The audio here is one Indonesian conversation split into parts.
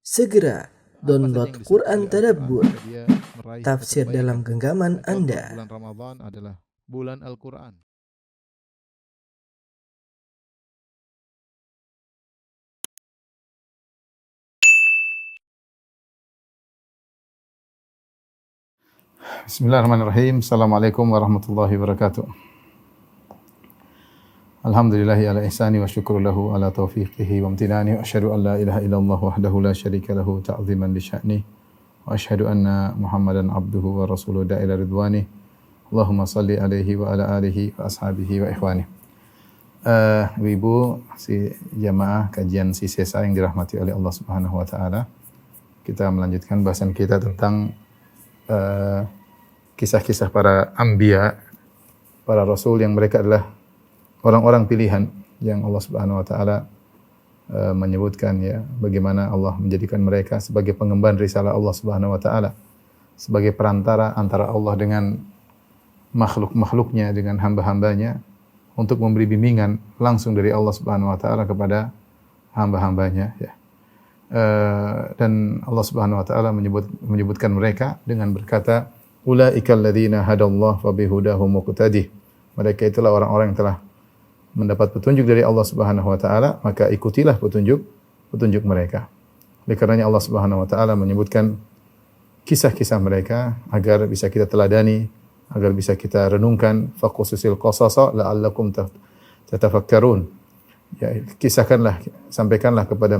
Segera download Quran Tadabbur, dia meraih tafsir kebaikan. dalam genggaman Contoh Anda. bulan Ramadan adalah bulan Al-Quran. Bismillahirrahmanirrahim. Assalamualaikum warahmatullahi wabarakatuh. Alhamdulillahi ala ihsani wa syukru lahu ala taufiqihi wa amtinani wa asyhadu an la ilaha illallah wahdahu la syarika lahu ta'ziman li sya'ni wa asyhadu anna Muhammadan abduhu wa rasuluhu da'ila ridwani. Allahumma salli alaihi wa ala alihi wa ashabihi wa ikhwani. Ibu-ibu, si jamaah kajian si Sesa yang dirahmati oleh Allah Subhanahu wa taala. Kita melanjutkan bahasan kita tentang kisah-kisah para anbiya, para rasul yang mereka adalah orang-orang pilihan yang Allah Subhanahu wa taala menyebutkan ya bagaimana Allah menjadikan mereka sebagai pengemban risalah Allah Subhanahu wa taala, sebagai perantara antara Allah dengan makhluk-makhluknya, dengan hamba-hambanya untuk memberi bimbingan langsung dari Allah Subhanahu wa taala kepada hamba-hambanya ya. Dan Allah Subhanahu wa taala menyebutkan mereka dengan berkata, ulaikal ladzina hadallahu fa bihudahu muqtadih. Mereka itulah orang-orang yang telah mendapat petunjuk dari Allah Subhanahu wa taala, maka ikutilah petunjuk mereka. Oleh karenanya Allah Subhanahu wa taala menyebutkan kisah-kisah mereka agar bisa kita teladani, agar bisa kita renungkan. Faqsusil qasasa la'allakum tatafakkarun. Ya, kisahkanlah, sampaikanlah kepada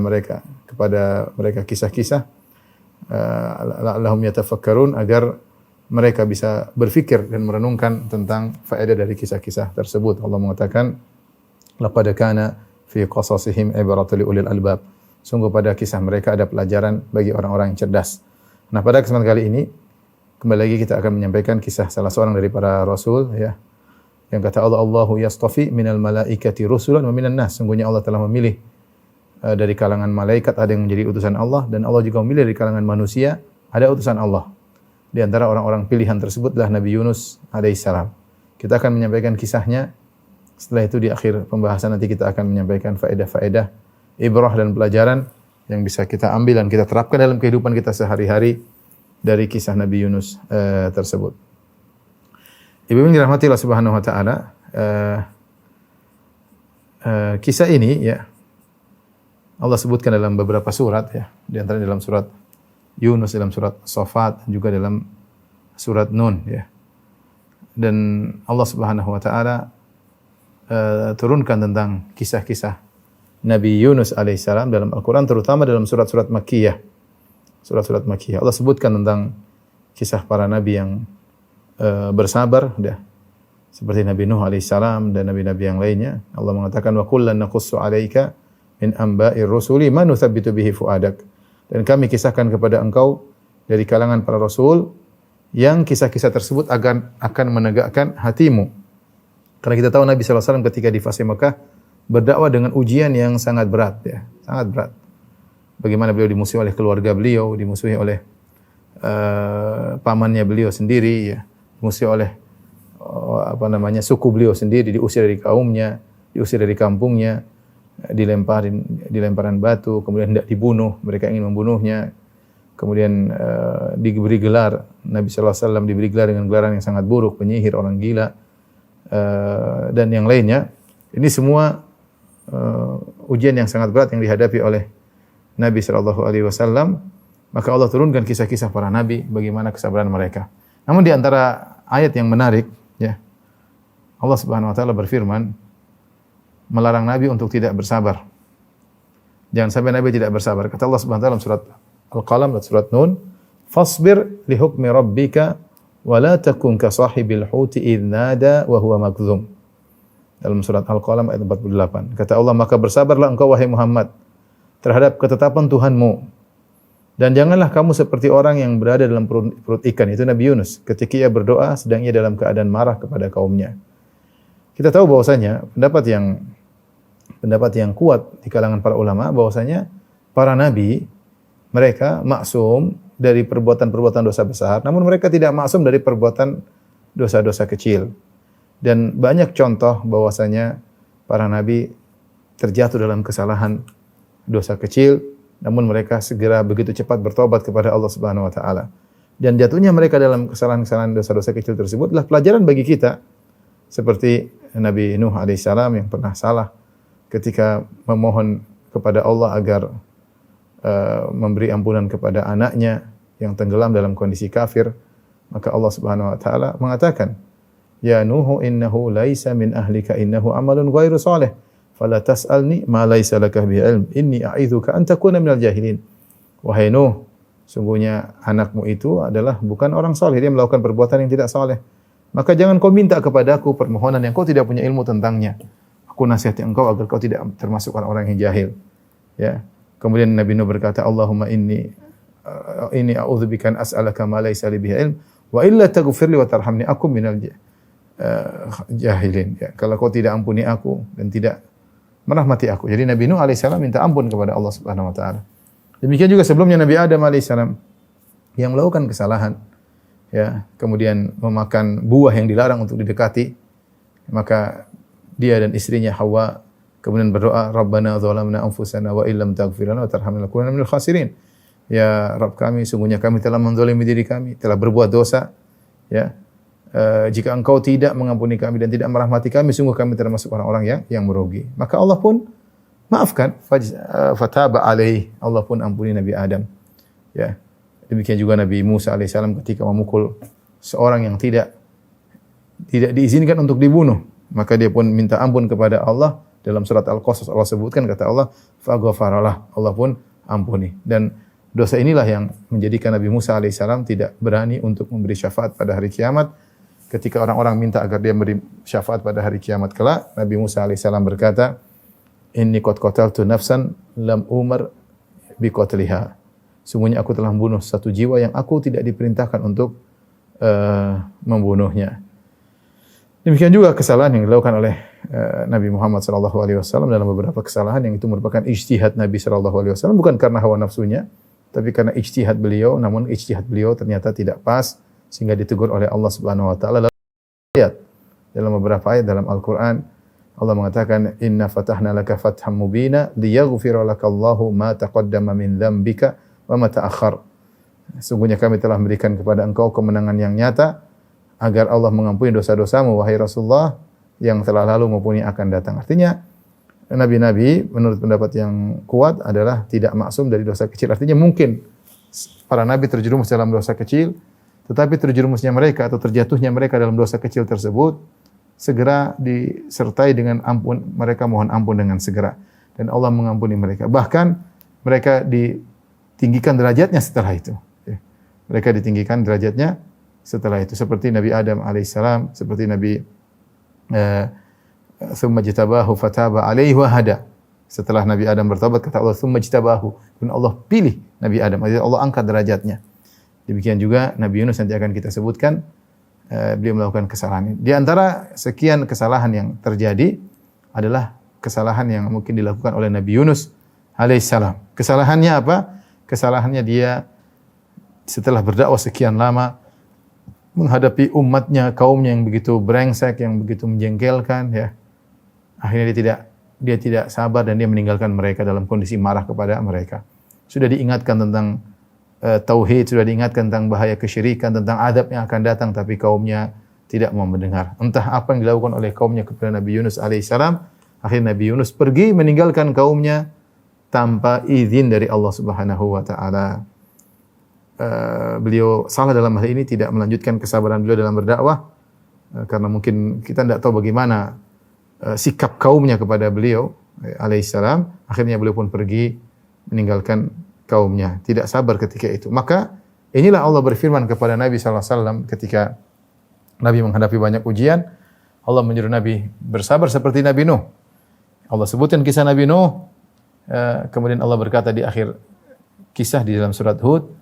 mereka kisah-kisah la'allahum yatafakkarun, agar mereka bisa berfikir dan merenungkan tentang faedah dari kisah-kisah tersebut. Allah mengatakan, laqad kana fi qasasihim ibratul liulil albab. Sungguh pada kisah mereka ada pelajaran bagi orang-orang yang cerdas. Nah, pada kesempatan kali ini kembali lagi kita akan menyampaikan kisah salah seorang dari para rasul ya. Yang kata Allah, Allahu yastafi minal malaikati rusulan wa minan nas. Sungguhnya Allah telah memilih dari kalangan malaikat ada yang menjadi utusan Allah, dan Allah juga memilih dari kalangan manusia ada utusan Allah. Di antara orang-orang pilihan tersebutlah Nabi Yunus alaihissalam. Kita akan menyampaikan kisahnya. Setelah itu di akhir pembahasan nanti kita akan menyampaikan faedah-faedah, ibrah dan pelajaran yang bisa kita ambil dan kita terapkan dalam kehidupan kita sehari-hari dari kisah Nabi Yunus tersebut. Ibu yang dirahmati Allah Subhanahu wa taala, kisah ini ya Allah sebutkan dalam beberapa surat ya, di antara dalam surat Yunus, dalam surat Shafat, juga dalam surat Nun ya. Dan Allah Subhanahu wa taala turunkan tentang kisah-kisah Nabi Yunus alaihissalam dalam Al-Qur'an, terutama dalam surat-surat Makkiyah. Surat-surat Makkiyah Allah sebutkan tentang kisah para nabi yang bersabar dah, seperti Nabi Nuh alaihissalam dan nabi-nabi yang lainnya. Allah mengatakan, wa kullan naqussu 'alaika min amba'ir rusuli ma nuthabbitu bihi fuadak. Dan kami kisahkan kepada engkau dari kalangan para rasul yang kisah-kisah tersebut akan menegakkan hatimu. Karena kita tahu Nabi SAW ketika di fase Mekah berdakwah dengan ujian yang sangat berat ya, sangat berat. Bagaimana beliau dimusuhi oleh keluarga beliau, dimusuhi oleh pamannya beliau sendiri ya, dimusuhi oleh suku beliau sendiri, diusir dari kaumnya, diusir dari kampungnya, dilemparan batu, kemudian hendak dibunuh, mereka ingin membunuhnya. Kemudian diberi gelar, Nabi sallallahu alaihi wasallam diberi gelar dengan gelaran yang sangat buruk, penyihir, orang gila, dan yang lainnya. Ini semua ujian yang sangat berat yang dihadapi oleh Nabi sallallahu alaihi wasallam. Maka Allah turunkan kisah-kisah para nabi, bagaimana kesabaran mereka. Namun di antara ayat yang menarik ya, Allah Subhanahu wa taala berfirman melarang nabi untuk tidak bersabar. Jangan sampai nabi tidak bersabar. Kata Allah Subhanahu wa taala dalam surat Al-Qalam dan surat Nun, "Fasbir li hukmi rabbika wa la takun ka sahibil huti idz nada wa huwa makdzum." Dalam surat Al-Qalam ayat 48. Kata Allah, maka bersabarlah engkau wahai Muhammad terhadap ketetapan Tuhanmu. Dan janganlah kamu seperti orang yang berada dalam perut ikan, itu Nabi Yunus, ketika ia berdoa sedang ia dalam keadaan marah kepada kaumnya. Kita tahu bahwasanya pendapat yang kuat di kalangan para ulama bahwasanya para nabi mereka maksum dari perbuatan-perbuatan dosa besar, namun mereka tidak maksum dari perbuatan dosa-dosa kecil. Dan banyak contoh bahwasanya para nabi terjatuh dalam kesalahan dosa kecil namun mereka segera begitu cepat bertobat kepada Allah Subhanahu wa taala. Dan jatuhnya mereka dalam kesalahan-kesalahan dosa-dosa kecil tersebut adalah pelajaran bagi kita. Seperti Nabi Nuh alaihissalam yang pernah salah ketika memohon kepada Allah agar memberi ampunan kepada anaknya yang tenggelam dalam kondisi kafir, maka Allah Subhanahu wa taala mengatakan, "Ya Nuh, innahu laisa min ahlika, innahu amalun ghairu salih, fala tas'alni ma laisa laka bihi ilm, inni a'idzuka an takuna minal jahilin." Wahai Nuh, sungguhnya anakmu itu adalah bukan orang saleh, dia melakukan perbuatan yang tidak saleh. Maka jangan kau minta kepadaku permohonan yang kau tidak punya ilmu tentangnya. Aku nasihati engkau agar kau tidak termasuk orang-orang yang jahil. Ya. Kemudian Nabi Nuh berkata, Allahumma inni a'udzubika an as'alaka ma laysa li bihi ilm wa illa taghfirli wa tarhamni akum minal jahilin. Ya. Kalau kau tidak ampuni aku dan tidak merahmati aku. Jadi Nabi Nuh alaihissalam minta ampun kepada Allah Subhanahu wa taala. Demikian juga sebelumnya Nabi Adam alaihissalam yang melakukan kesalahan, ya, kemudian memakan buah yang dilarang untuk didekati, maka dia dan istrinya Hawa kemudian berdoa, Rabbana zalamna anfusana wa illam taghfir lana wa tarhamna lanakunanna minal khasirin. Ya Rabb kami, sungguhnya kami telah menzalimi diri kami, telah berbuat dosa, ya. Jika engkau tidak mengampuni kami dan tidak merahmati kami, sungguh kami termasuk orang-orang yang merugi. Maka Allah pun maafkan, fataba alaih, Allah pun ampuni Nabi Adam. Ya. Demikian juga Nabi Musa alaihissalam ketika memukul seorang yang tidak diizinkan untuk dibunuh, maka dia pun minta ampun kepada Allah. Dalam surat Al-Qasas Allah sebutkan, kata Allah, faghfaralah, Allah pun ampuni. Dan dosa inilah yang menjadikan Nabi Musa alaihissalam tidak berani untuk memberi syafaat pada hari kiamat. Ketika orang-orang minta agar dia memberi syafaat pada hari kiamat kelak, Nabi Musa alaihissalam berkata, inni qad qataltu nafsan lam umar bi qatliha. Sungguhnya aku telah membunuh satu jiwa yang aku tidak diperintahkan untuk membunuhnya. Demikian juga kesalahan yang dilakukan oleh Nabi Muhammad SAW dalam beberapa kesalahan yang itu merupakan ijtihad Nabi SAW, bukan karena hawa nafsunya, tapi karena ijtihad beliau. Namun ijtihad beliau ternyata tidak pas sehingga ditegur oleh Allah Subhanahu wa taala dalam beberapa ayat dalam Al-Qur'an. Allah mengatakan, inna fatahna laka fatham mubina liyaghfira lakallahu ma taqaddama min dzambika wa ma ta'akhkhar. Sungguhnya kami telah memberikan kepada engkau kemenangan yang nyata agar Allah mengampuni dosa-dosamu wahai Rasulullah yang telah lalu maupun yang akan datang. Artinya nabi-nabi menurut pendapat yang kuat adalah tidak maksum dari dosa kecil. Artinya mungkin para nabi terjerumus dalam dosa kecil, tetapi terjerumusnya mereka atau terjatuhnya mereka dalam dosa kecil tersebut segera disertai dengan ampun, mereka mohon ampun dengan segera dan Allah mengampuni mereka. Bahkan mereka ditinggikan derajatnya setelah itu. Mereka ditinggikan derajatnya setelah itu, seperti Nabi Adam alaihissalam, seperti Nabi thumma jtabahu fataba alaihi wa hada. Setelah Nabi Adam bertobat, kata Allah thumma jtabahu, dan Allah pilih Nabi Adam, Allah angkat derajatnya. Demikian juga Nabi Yunus nanti akan kita sebutkan, beliau melakukan kesalahan. Di antara sekian kesalahan yang terjadi adalah kesalahan yang mungkin dilakukan oleh Nabi Yunus alaihissalam. Kesalahannya apa? Kesalahannya dia setelah berdakwah sekian lama menghadapi umatnya, kaumnya yang begitu brengsek, yang begitu menjengkelkan, ya. Akhirnya dia tidak sabar dan dia meninggalkan mereka dalam kondisi marah kepada mereka. Sudah diingatkan tentang tauhid, sudah diingatkan tentang bahaya kesyirikan, tentang adab yang akan datang, tapi kaumnya tidak mau mendengar. Entah apa yang dilakukan oleh kaumnya kepada Nabi Yunus alaihissalam. Akhirnya Nabi Yunus pergi meninggalkan kaumnya tanpa izin dari Allah Subhanahu wa taala. Beliau salah dalam hal ini, tidak melanjutkan kesabaran beliau dalam berdakwah, karena mungkin kita tidak tahu bagaimana sikap kaumnya kepada beliau alaihissalam. Akhirnya beliau pun pergi meninggalkan kaumnya, tidak sabar ketika itu. Maka inilah Allah berfirman kepada Nabi SAW ketika Nabi menghadapi banyak ujian. Allah menyuruh Nabi bersabar seperti Nabi Nuh. Allah sebutkan kisah Nabi Nuh. Kemudian Allah berkata di akhir kisah di dalam surat Hud,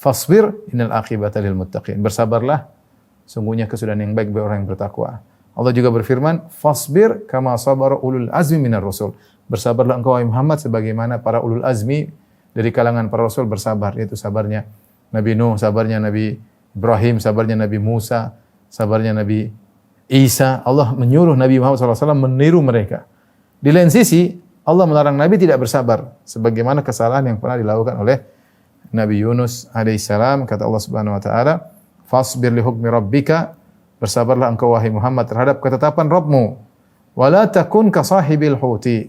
fasbir innal aqibata lil muttaqin. Bersabarlah, sungguhnya kesudahan yang baik bagi orang yang bertakwa. Allah juga berfirman, fasbir kama sabara ulul azmi minar rasul. Bersabarlah engkau wahai Muhammad sebagaimana para ulul azmi dari kalangan para rasul bersabar, yaitu sabarnya Nabi Nuh, sabarnya Nabi Ibrahim, sabarnya Nabi Musa, sabarnya Nabi Isa. Allah menyuruh Nabi Muhammad SAW meniru mereka. Di lain sisi, Allah melarang Nabi tidak bersabar sebagaimana kesalahan yang pernah dilakukan oleh Nabi Yunus alaihissalam. Kata Allah Subhanahu wa taala, "Fasbir li hukmi rabbika", bersabarlah engkau wahai Muhammad terhadap ketetapan Rabbmu. "Wala takun ka sahibil huti",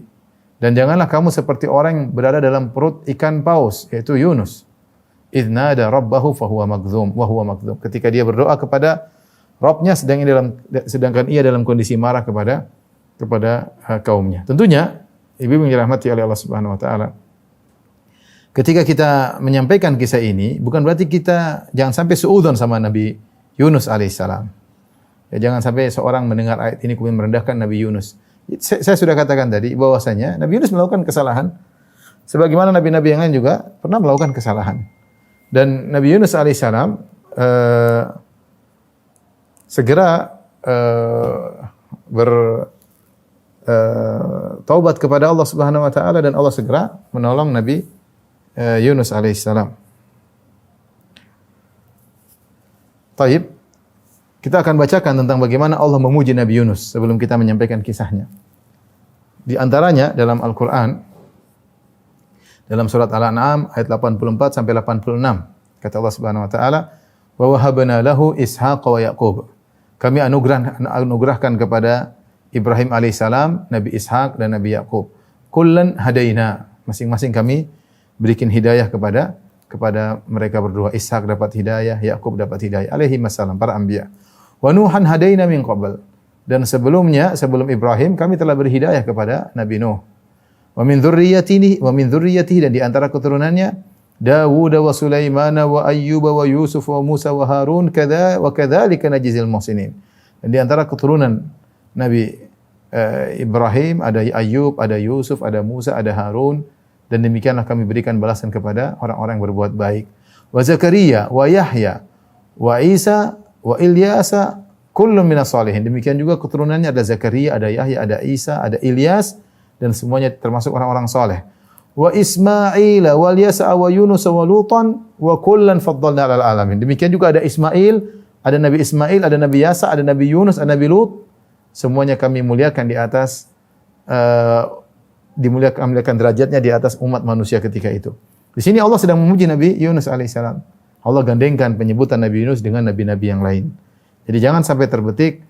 dan janganlah kamu seperti orang yang berada dalam perut ikan paus, yaitu Yunus. "Idz nada rabbahu fahuwa magdzum wa huwa magdzum", ketika dia berdoa kepada Rabbnya sedangkan ia dalam kondisi marah kepada kaumnya. Tentunya ibu yang dirahmati oleh Allah Subhanahu wa taala, ketika kita menyampaikan kisah ini bukan berarti kita jangan sampai suudzon sama Nabi Yunus alaihissalam. Ya, jangan sampai seorang mendengar ayat ini kemudian merendahkan Nabi Yunus. Saya sudah katakan tadi bahwasanya Nabi Yunus melakukan kesalahan sebagaimana nabi-nabi yang lain juga pernah melakukan kesalahan. Dan Nabi Yunus alaihissalam segera taubat kepada Allah Subhanahu wa taala dan Allah segera menolong Nabi Yunus alaihissalam. Taib, kita akan bacakan tentang bagaimana Allah memuji Nabi Yunus sebelum kita menyampaikan kisahnya. Di antaranya dalam Al-Qur'an dalam surat Al-An'am ayat 84 sampai 86. Kata Allah Subhanahu wa taala, "Wa wahabna lahu Ishaq wa Yaqub." Kami anugerahkan kepada Ibrahim alaihissalam, Nabi Ishaq dan Nabi Yaqub. Kullan hadaina, masing-masing kami berikan hidayah kepada mereka berdua. Ishaq dapat hidayah, Yaqub dapat hidayah alaihi wassalam, para anbiya. Wa Nuhan hadaina min qabl, dan sebelum Ibrahim kami telah beri hidayah kepada Nabi Nuh. Wa min dzurriyyatihi, dan di antara keturunannya Dawud wa Sulaiman wa Ayyub wa Yusuf wa Musa wa Harun wa kadzalika najzil muhsinin. Dan di antara keturunan Nabi Ibrahim ada Ayyub, ada Yusuf, ada Musa, ada Harun, dan demikianlah kami berikan balasan kepada orang-orang yang berbuat baik. Wa Zakaria wa Yahya wa Isa wa Ilyasa kullun minas shalihin. Demikian juga keturunannya ada Zakaria, ada Yahya, ada Isa, ada Ilyas, dan semuanya termasuk orang-orang saleh. Wa Ismail wa Yasa wa Yunus wa Lutan wa kullan faddalna 'alal alamin. Demikian juga ada Ismail, ada Nabi Ismail, ada Nabi Yasa, ada Nabi Yunus, ada Nabi Lut. Semuanya kami muliakan di atas dimuliakan derajatnya di atas umat manusia ketika itu. Di sini Allah sedang memuji Nabi Yunus alaihissalam. Allah gandengkan penyebutan Nabi Yunus dengan nabi-nabi yang lain. Jadi jangan sampai terbetik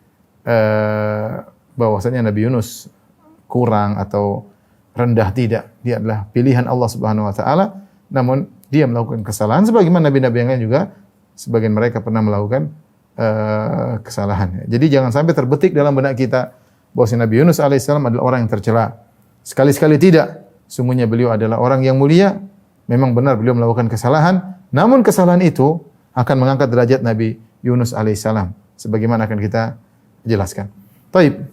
bahwasanya Nabi Yunus kurang atau rendah, tidak. Dia adalah pilihan Allah Subhanahu wa taala, namun dia melakukan kesalahan sebagaimana nabi-nabi yang lain juga sebagian mereka pernah melakukan kesalahan. Jadi jangan sampai terbetik dalam benak kita bahwa Nabi Yunus alaihissalam adalah orang yang tercela. Sekali-sekali tidak. Sungguhnya beliau adalah orang yang mulia. Memang benar beliau melakukan kesalahan, namun kesalahan itu akan mengangkat derajat Nabi Yunus alaihissalam sebagaimana akan kita jelaskan. Baik.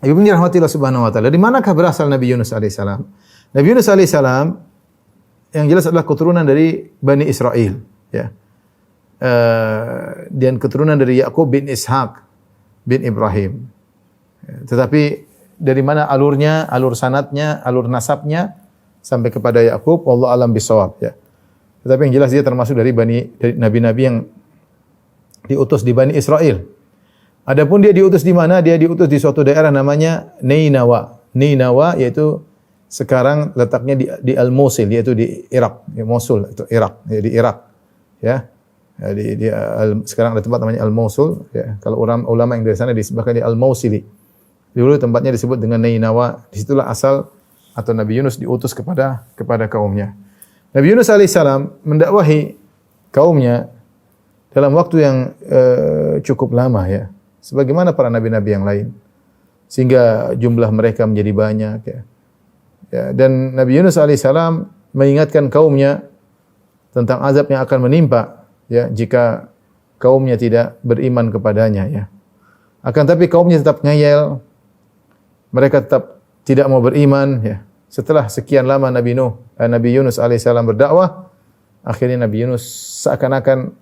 Ibu dirahmati Allah Subhanahu wa taala. Dari manakah berasal Nabi Yunus alaihissalam? Nabi Yunus alaihissalam yang jelas adalah keturunan dari Bani Israel, ya. Dan keturunan dari Yaqub bin Ishaq bin Ibrahim. Tetapi dari mana alurnya, alur sanadnya, alur nasabnya sampai kepada Yaqub, wallahu alam bisawab, ya. Tetapi yang jelas dia termasuk dari nabi-nabi yang diutus di Bani Israel. Adapun dia diutus di mana? Dia diutus di suatu daerah namanya Nainawa. Nainawa yaitu sekarang letaknya di Al-Mosul, yaitu di Irak, ya, Mosul itu Irak, ya, di Irak, ya. Sekarang ada tempat namanya Al-Mosul, ya. Kalau ulama yang dari sana disebutkan di Al-Mausili. Dulu tempatnya disebut dengan Nainawa. Disitulah asal atau Nabi Yunus diutus kepada kaumnya. Nabi Yunus alaihissalam mendakwahi kaumnya dalam waktu yang cukup lama, ya. Sebagaimana para nabi-nabi yang lain. Sehingga jumlah mereka menjadi banyak, ya. Ya, dan Nabi Yunus alaihissalam mengingatkan kaumnya tentang azab yang akan menimpa, ya, jika kaumnya tidak beriman kepadanya, ya. Akan tapi kaumnya tetap ngeyel. Mereka tetap tidak mau beriman, ya. Setelah sekian lama Nabi Yunus alaihissalam berdakwah, akhirnya Nabi Yunus seakan-akan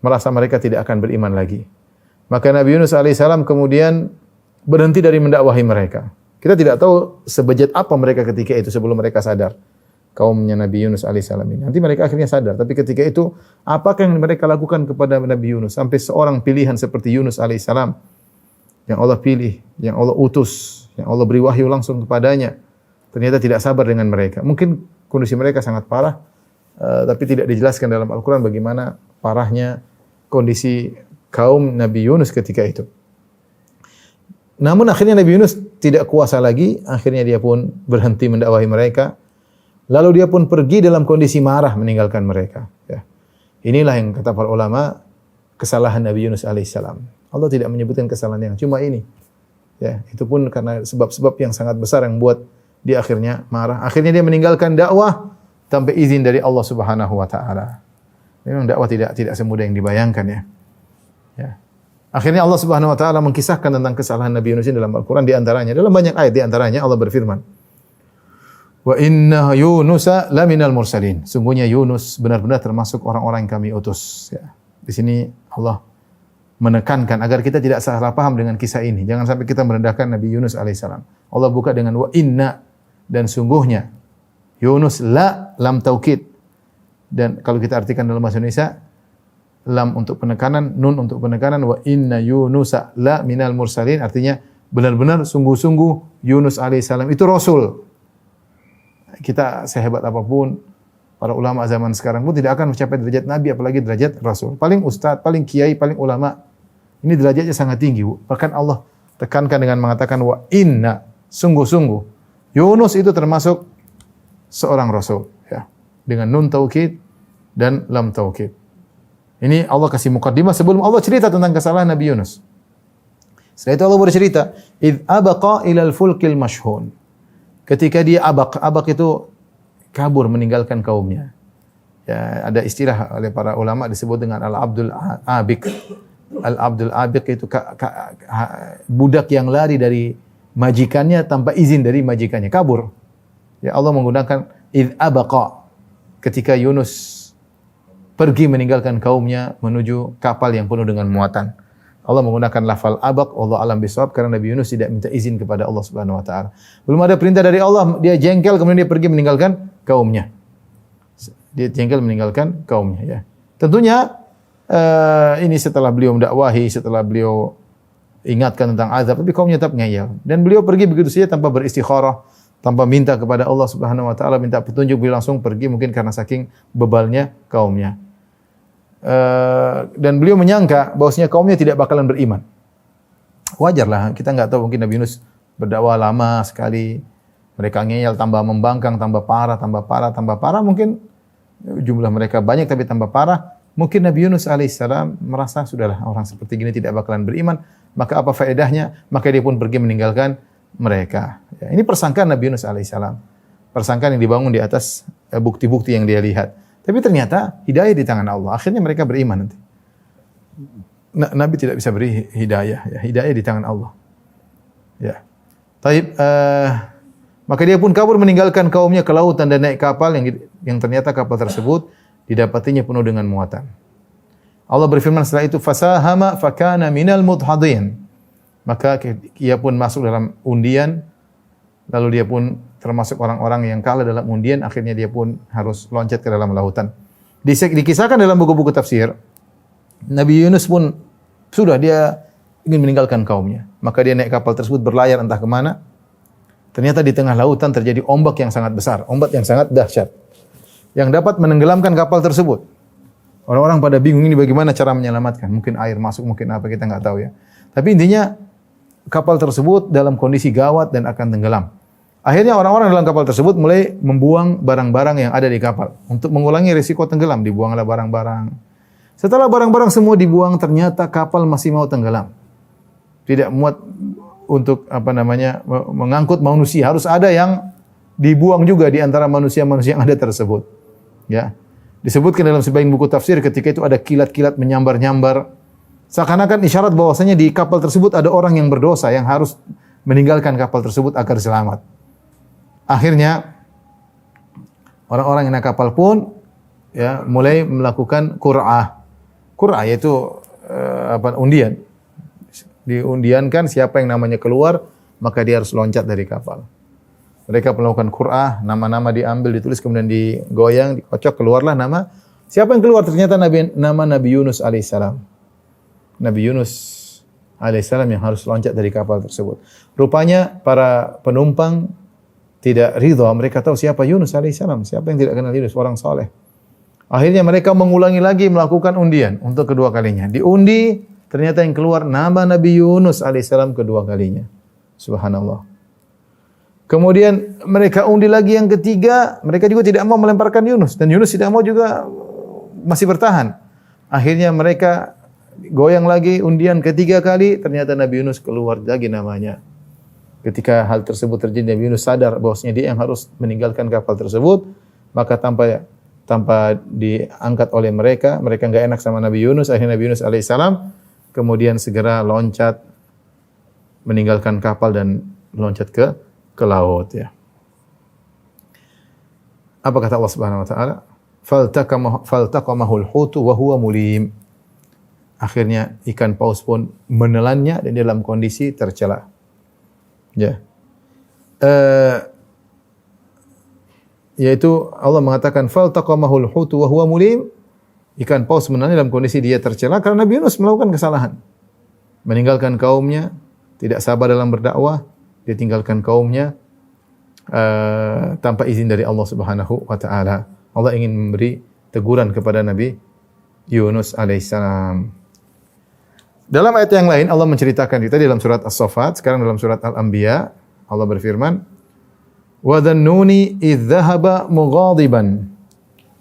merasa mereka tidak akan beriman lagi. Maka Nabi Yunus alaihissalam kemudian berhenti dari mendakwahi mereka. Kita tidak tahu sebejat apa mereka ketika itu sebelum mereka sadar. Kaumnya Nabi Yunus alaihissalam ini. Nanti mereka akhirnya sadar. Tapi ketika itu, apakah yang mereka lakukan kepada Nabi Yunus? Sampai seorang pilihan seperti Yunus alaihissalam yang Allah pilih, yang Allah utus, yang Allah beri wahyu langsung kepadanya, ternyata tidak sabar dengan mereka. Mungkin kondisi mereka sangat parah, tapi tidak dijelaskan dalam Al-Quran bagaimana parahnya kondisi kaum Nabi Yunus ketika itu. Namun akhirnya Nabi Yunus tidak kuasa lagi, akhirnya dia pun berhenti mendakwahi mereka. Lalu dia pun pergi dalam kondisi marah meninggalkan mereka. Ya. Inilah yang kata para ulama kesalahan Nabi Yunus alaihissalam. Allah tidak menyebutkan kesalahan yang cuma ini. Ya, itu pun karena sebab-sebab yang sangat besar yang buat dia akhirnya marah. Akhirnya dia meninggalkan dakwah tanpa izin dari Allah Subhanahu wa taala. Memang dakwah tidak semudah yang dibayangkan ya. Ya. Akhirnya Allah Subhanahu wa taala mengkisahkan tentang kesalahan Nabi Yunus dalam Al-Qur'an di antaranya dalam banyak ayat di antaranya Allah berfirman, "Wa inna Yunusa laminal mursalin." Sungguhnya Yunus benar-benar termasuk orang-orang yang kami utus ya. Di sini Allah menekankan agar kita tidak salah paham dengan kisah ini. Jangan sampai kita merendahkan Nabi Yunus alaihissalam. Allah buka dengan wa inna, dan sungguhnya Yunus, lam taukid. Dan kalau kita artikan dalam bahasa Indonesia, lam untuk penekanan, nun untuk penekanan, wa inna Yunusa la minal mursalin, artinya benar-benar sungguh-sungguh Yunus alaihissalam itu rasul. Kita sehebat apapun, para ulama zaman sekarang pun tidak akan mencapai derajat nabi, apalagi derajat rasul. Paling ustaz, paling kiai, paling ulama, ini derajatnya sangat tinggi. Bahkan Allah tekankan dengan mengatakan wa inna, sungguh-sungguh Yunus itu termasuk seorang rasul ya, dengan nun taukid dan lam taukid. Ini Allah kasih mukaddimah sebelum Allah cerita tentang kesalahan Nabi Yunus. Setelah itu Allah bercerita, id abaqa ilal fulkil mashhun. Ketika dia abaq itu kabur meninggalkan kaumnya. Ya, ada istilah oleh para ulama disebut dengan al-abdul abiq. Al-abdul abiq itu budak yang lari dari majikannya tanpa izin dari majikannya, kabur. Ya, Allah menggunakan id abaqa ketika Yunus pergi meninggalkan kaumnya menuju kapal yang penuh dengan muatan. Allah menggunakan lafal abaq, Allah alam bisawab, karena Nabi Yunus tidak minta izin kepada Allah Subhanahu wa taala. Belum ada perintah dari Allah, dia jengkel kemudian dia pergi meninggalkan kaumnya. Dia jengkel meninggalkan kaumnya ya. Tentunya ini setelah beliau mendakwahi, setelah beliau ingatkan tentang azab, tapi kaumnya tetap ngeyel. Dan beliau pergi begitu saja tanpa beristikharah, tanpa minta kepada Allah Subhanahu wa taala, minta petunjuk, beliau langsung pergi mungkin karena saking bebalnya kaumnya. Dan beliau menyangka bahwasanya kaumnya tidak bakalan beriman. Wajarlah, kita enggak tahu, mungkin Nabi Yunus berdakwah lama sekali. Mereka ngeyel, tambah membangkang, tambah parah, mungkin jumlah mereka banyak tapi tambah parah. Mungkin Nabi Yunus alaihissalam merasa sudahlah orang seperti gini tidak bakalan beriman, maka apa faedahnya? Maka dia pun pergi meninggalkan mereka. Ya, ini persangkaan Nabi Yunus alaihissalam. Persangkaan yang dibangun di atas bukti-bukti yang dia lihat. Tapi ternyata hidayah di tangan Allah. Akhirnya mereka beriman nanti. Nabi tidak bisa beri hidayah. Ya, hidayah di tangan Allah. Ya. Taib, maka dia pun kabur meninggalkan kaumnya ke lautan dan naik kapal yang ternyata kapal tersebut didapatinya penuh dengan muatan. Allah berfirman setelah itu, fasahama fakana minal mudhadin. Maka ia pun masuk dalam undian, lalu dia pun termasuk orang-orang yang kalah dalam undian, akhirnya dia pun harus loncat ke dalam lautan. Dikisahkan dalam buku-buku tafsir, Nabi Yunus pun sudah dia ingin meninggalkan kaumnya. Maka dia naik kapal tersebut berlayar entah kemana. Ternyata di tengah lautan terjadi ombak yang sangat besar, ombak yang sangat dahsyat, yang dapat menenggelamkan kapal tersebut. Orang-orang pada bingung ini bagaimana cara menyelamatkan. Mungkin air masuk, mungkin apa, kita nggak tahu ya. Tapi intinya kapal tersebut dalam kondisi gawat dan akan tenggelam. Akhirnya orang-orang dalam kapal tersebut mulai membuang barang-barang yang ada di kapal. Untuk mengulangi risiko tenggelam, dibuanglah barang-barang. Setelah barang-barang semua dibuang, ternyata kapal masih mau tenggelam. Tidak muat untuk mengangkut manusia. Harus ada yang dibuang juga di antara manusia-manusia yang ada tersebut. Ya. Disebutkan dalam sebagian buku tafsir ketika itu ada kilat-kilat menyambar-nyambar. Seakan-akan isyarat bahwasanya di kapal tersebut ada orang yang berdosa yang harus meninggalkan kapal tersebut agar selamat. Akhirnya orang-orang yang naik kapal pun ya mulai melakukan qur'ah. Qur'ah yaitu undian. Diundiankan siapa yang namanya keluar, maka dia harus loncat dari kapal. Mereka melakukan qur'ah, nama-nama diambil, ditulis, kemudian digoyang, dikocok, keluarlah nama. Siapa yang keluar? Ternyata nama Nabi Yunus alaihissalam. Nabi Yunus alaihissalam yang harus loncat dari kapal tersebut. Rupanya para penumpang tidak ridha. Mereka tahu siapa Yunus alaihissalam. Siapa yang tidak kenal Yunus, orang saleh. Akhirnya mereka mengulangi lagi melakukan undian untuk kedua kalinya. Diundi, ternyata yang keluar nama Nabi Yunus alaihissalam kedua kalinya. Subhanallah. Kemudian mereka undi lagi yang ketiga, mereka juga tidak mau melemparkan Yunus. Dan Yunus tidak mau juga, masih bertahan. Akhirnya mereka goyang lagi undian ketiga kali, ternyata Nabi Yunus keluar lagi namanya. Ketika hal tersebut terjadi, Nabi Yunus sadar bahwasanya dia yang harus meninggalkan kapal tersebut, maka tanpa diangkat oleh mereka enggak enak sama Nabi Yunus. Akhirnya Nabi Yunus alaihissalam kemudian segera loncat meninggalkan kapal dan loncat ke laut ya. Apa kata Allah Subhanahu wa taala? Faltaqamahul hutu wa huwa mulim. Akhirnya ikan paus pun menelannya dan dalam kondisi tercela. Ya. Yaitu Allah mengatakan faltaqamahul hutu wa huwa mulim. Ikan paus menelannya dalam kondisi dia tercela karena Nabi Yunus melakukan kesalahan. Meninggalkan kaumnya, tidak sabar dalam berdakwah, ditinggalkan kaumnya tanpa izin dari Allah Subhanahu wa taala. Allah ingin memberi teguran kepada Nabi Yunus alaihissalam. Dalam ayat yang lain Allah menceritakan kita dalam surat As-Saffat, sekarang dalam surat Al-Anbiya Allah berfirman, "Wa dhannuni idz dhahaba mughadiban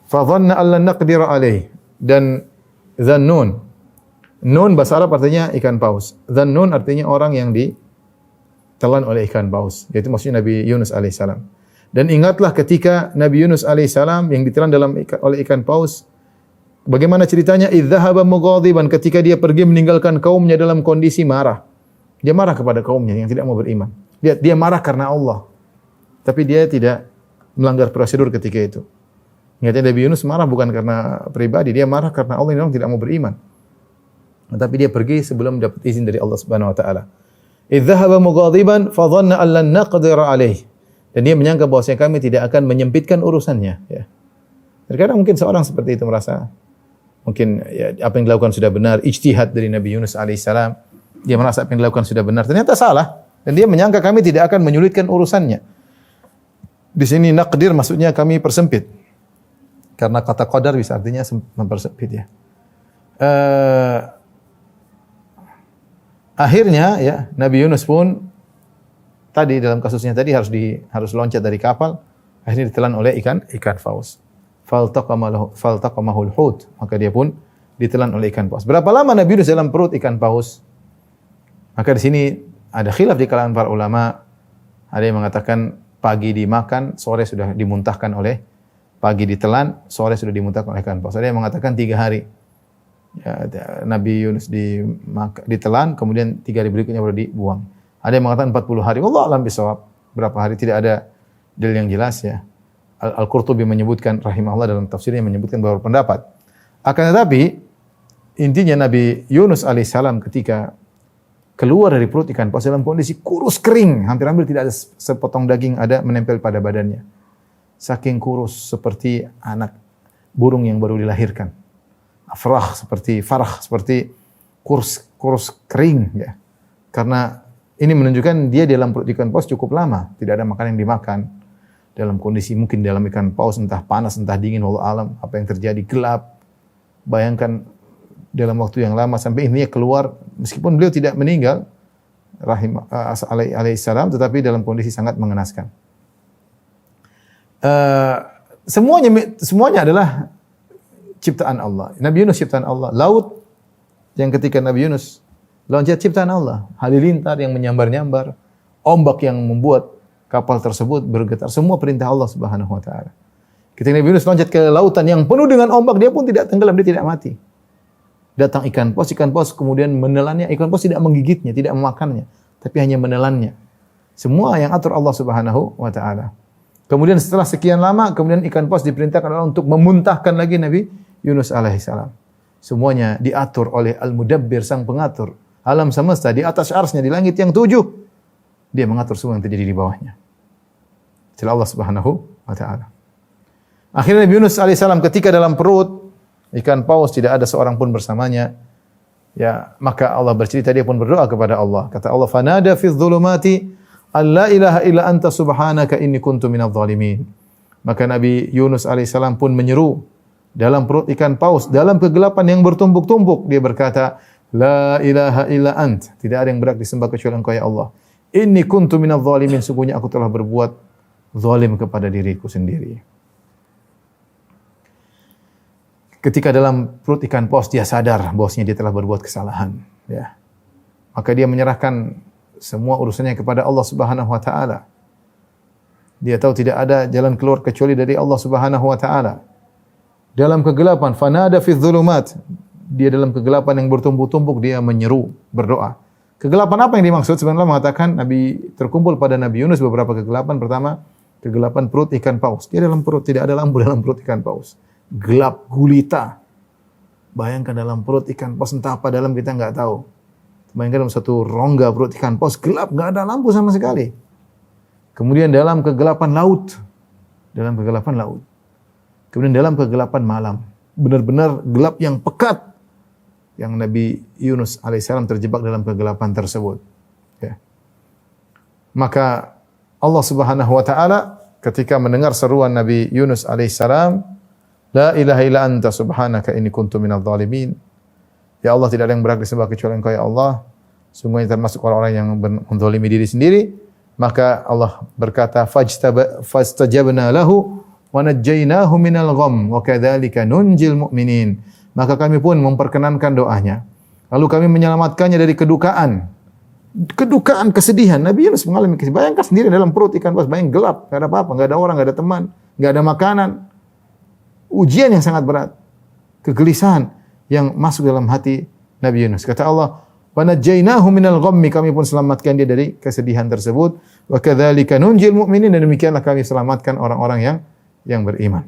fa dhanna an lan naqdir alaih." Dan dhannun, nun bahasa Arab artinya ikan paus. Dhannun artinya orang yang ditelan oleh ikan paus, yaitu maksudnya Nabi Yunus alaihissalam. Dan ingatlah ketika Nabi Yunus alaihissalam yang ditelan oleh ikan paus, bagaimana ceritanya? Idzahaba mughadiban, ketika dia pergi meninggalkan kaumnya dalam kondisi marah. Dia marah kepada kaumnya yang tidak mau beriman. Dia marah karena Allah. Tapi dia tidak melanggar prosedur ketika itu. Ingatnya Nabi Yunus marah bukan karena pribadi, dia marah karena Allah yang tidak mau beriman. Tapi dia pergi sebelum dapat izin dari Allah Subhanahu wa taala. Idzahaba mughadiban fa dhanna an lan naqdir alaih. Dan dia menyangka bahwasanya kami tidak akan menyempitkan urusannya. Ya. Terkadang mungkin seorang seperti itu merasa mungkin ya, apa yang dilakukan sudah benar, ijtihad dari Nabi Yunus alaihissalam. Dia merasa apa yang dilakukan sudah benar, ternyata salah. Dan dia menyangka kami tidak akan menyulitkan urusannya. Di sini naqdir maksudnya kami persempit. Karena kata qadar bisa artinya mempersempit ya. Akhirnya ya Nabi Yunus pun tadi dalam kasusnya tadi harus loncat dari kapal, akhirnya ditelan oleh ikan paus. Faltaqamahul hut, maka dia pun ditelan oleh ikan paus. Berapa lama Nabi Yunus dalam perut ikan paus? Maka di sini ada khilaf di kalangan para ulama. Ada yang mengatakan pagi dimakan, sore sudah dimuntahkan pagi ditelan, sore sudah dimuntahkan oleh ikan paus. Ada yang mengatakan 3 hari. Ya, Nabi Yunus ditelan, kemudian 3 hari berikutnya baru dibuang. Ada yang mengatakan 40 hari. Wallahu a'lam bishawab. Berapa hari tidak ada dalil yang jelas ya. Al-Qurtubi menyebutkan rahimahullah dalam tafsirnya menyebutkan beberapa pendapat. Akan tetapi intinya Nabi Yunus alaihissalam ketika keluar dari perut ikan paus dalam kondisi kurus kering, hampir-hampir tidak ada sepotong daging ada menempel pada badannya. Saking kurus seperti anak burung yang baru dilahirkan. Farah seperti kurus kering ya. Karena ini menunjukkan dia dalam perut ikan paus cukup lama, tidak ada makanan yang dimakan. Dalam kondisi mungkin dalam ikan paus entah panas entah dingin, wallahu alam, apa yang terjadi, gelap. Bayangkan dalam waktu yang lama sampai intinya keluar, meskipun beliau tidak meninggal alaihissalam, tetapi dalam kondisi sangat mengenaskan. Semuanya adalah ciptaan Allah. Nabi Yunus ciptaan Allah. Laut yang ketika Nabi Yunus loncat ciptaan Allah. Halilintar yang menyambar-nyambar, ombak yang membuat kapal tersebut bergetar. Semua perintah Allah Subhanahu wa taala. Ketika Nabi Yunus loncat ke lautan yang penuh dengan ombak, dia pun tidak tenggelam, dia tidak mati. Datang ikan paus kemudian menelannya. Ikan paus tidak menggigitnya, tidak memakannya, tapi hanya menelannya. Semua yang atur Allah Subhanahu wa taala. Kemudian setelah sekian lama, kemudian ikan paus diperintahkan Allah untuk memuntahkan lagi Nabi Yunus alaihissalam. Semuanya diatur oleh Al-Mudabbir, sang pengatur alam semesta, di atas arsy-Nya, di langit yang 7. Dia mengatur semua yang terjadi di bawahnya. Itulah Allah Subhanahu wa taala. Akhirnya Nabi Yunus alaihissalam ketika dalam perut ikan paus tidak ada seorang pun bersamanya. Ya, maka Allah bercerita, dia pun berdoa kepada Allah. Kata Allah, "Fanada fi dzulumati alla ilaha illa anta subhanaka inni kuntu minadh dhalimin. Maka Nabi Yunus alaihissalam pun menyeru dalam perut ikan paus, dalam kegelapan yang bertumpuk-tumpuk, dia berkata, la ilaha illa ant, tidak ada yang berhak disembah kecuali Engkau ya Allah. Inni kuntu minadh dhalimin, sungguhnya aku telah berbuat zalim kepada diriku sendiri. Ketika dalam perut ikan paus dia sadar bahwasanya dia telah berbuat kesalahan, ya. Maka dia menyerahkan semua urusannya kepada Allah Subhanahu wa taala. Dia tahu tidak ada jalan keluar kecuali dari Allah Subhanahu wa taala. Dalam kegelapan, fanada fi dhulumat, dia dalam kegelapan yang bertumpuk-tumpuk dia menyeru, berdoa. Kegelapan apa yang dimaksud? Sebenarnya mengatakan Nabi terkumpul pada Nabi Yunus beberapa kegelapan. Pertama, kegelapan perut ikan paus. Dia dalam perut, tidak ada lampu dalam perut ikan paus. Gelap gulita. Bayangkan dalam perut ikan paus, entah apa dalam kita enggak tahu. Bayangkan dalam satu rongga perut ikan paus gelap, enggak ada lampu sama sekali. Kemudian dalam kegelapan laut. Dalam kegelapan laut. Kemudian dalam kegelapan malam. Benar-benar gelap yang pekat. Yang Nabi Yunus alaihissalam terjebak dalam kegelapan tersebut. Ya. Maka Allah Subhanahu wa taala ketika mendengar seruan Nabi Yunus alaihissalam, la ilaha illa anta subhanaka inni kuntu minadh dhalimin. Ya Allah, tidak ada yang berhak disembah kecuali Engkau ya Allah. Sungguhnya termasuk orang-orang yang menzalimi diri sendiri. Maka Allah berkata, fastajabna lahu wa najjaynahu minal gham wa kadzalika nunjil mu'minin. Maka kami pun memperkenankan doanya. Lalu kami menyelamatkannya dari kedukaan. Kedukaan, kesedihan. Nabi Yunus mengalami kesedihan. Bayangkan sendiri dalam perut ikan paus, bayang gelap, enggak ada apa-apa, enggak ada orang, enggak ada teman, enggak ada makanan. Ujian yang sangat berat. Kegelisahan yang masuk dalam hati Nabi Yunus. Kata Allah, wa najjaynahu minal ghammi, kami pun selamatkan dia dari kesedihan tersebut. Wa kadzalika nunjil mu'minin, dan demikianlah kami selamatkan orang-orang yang beriman.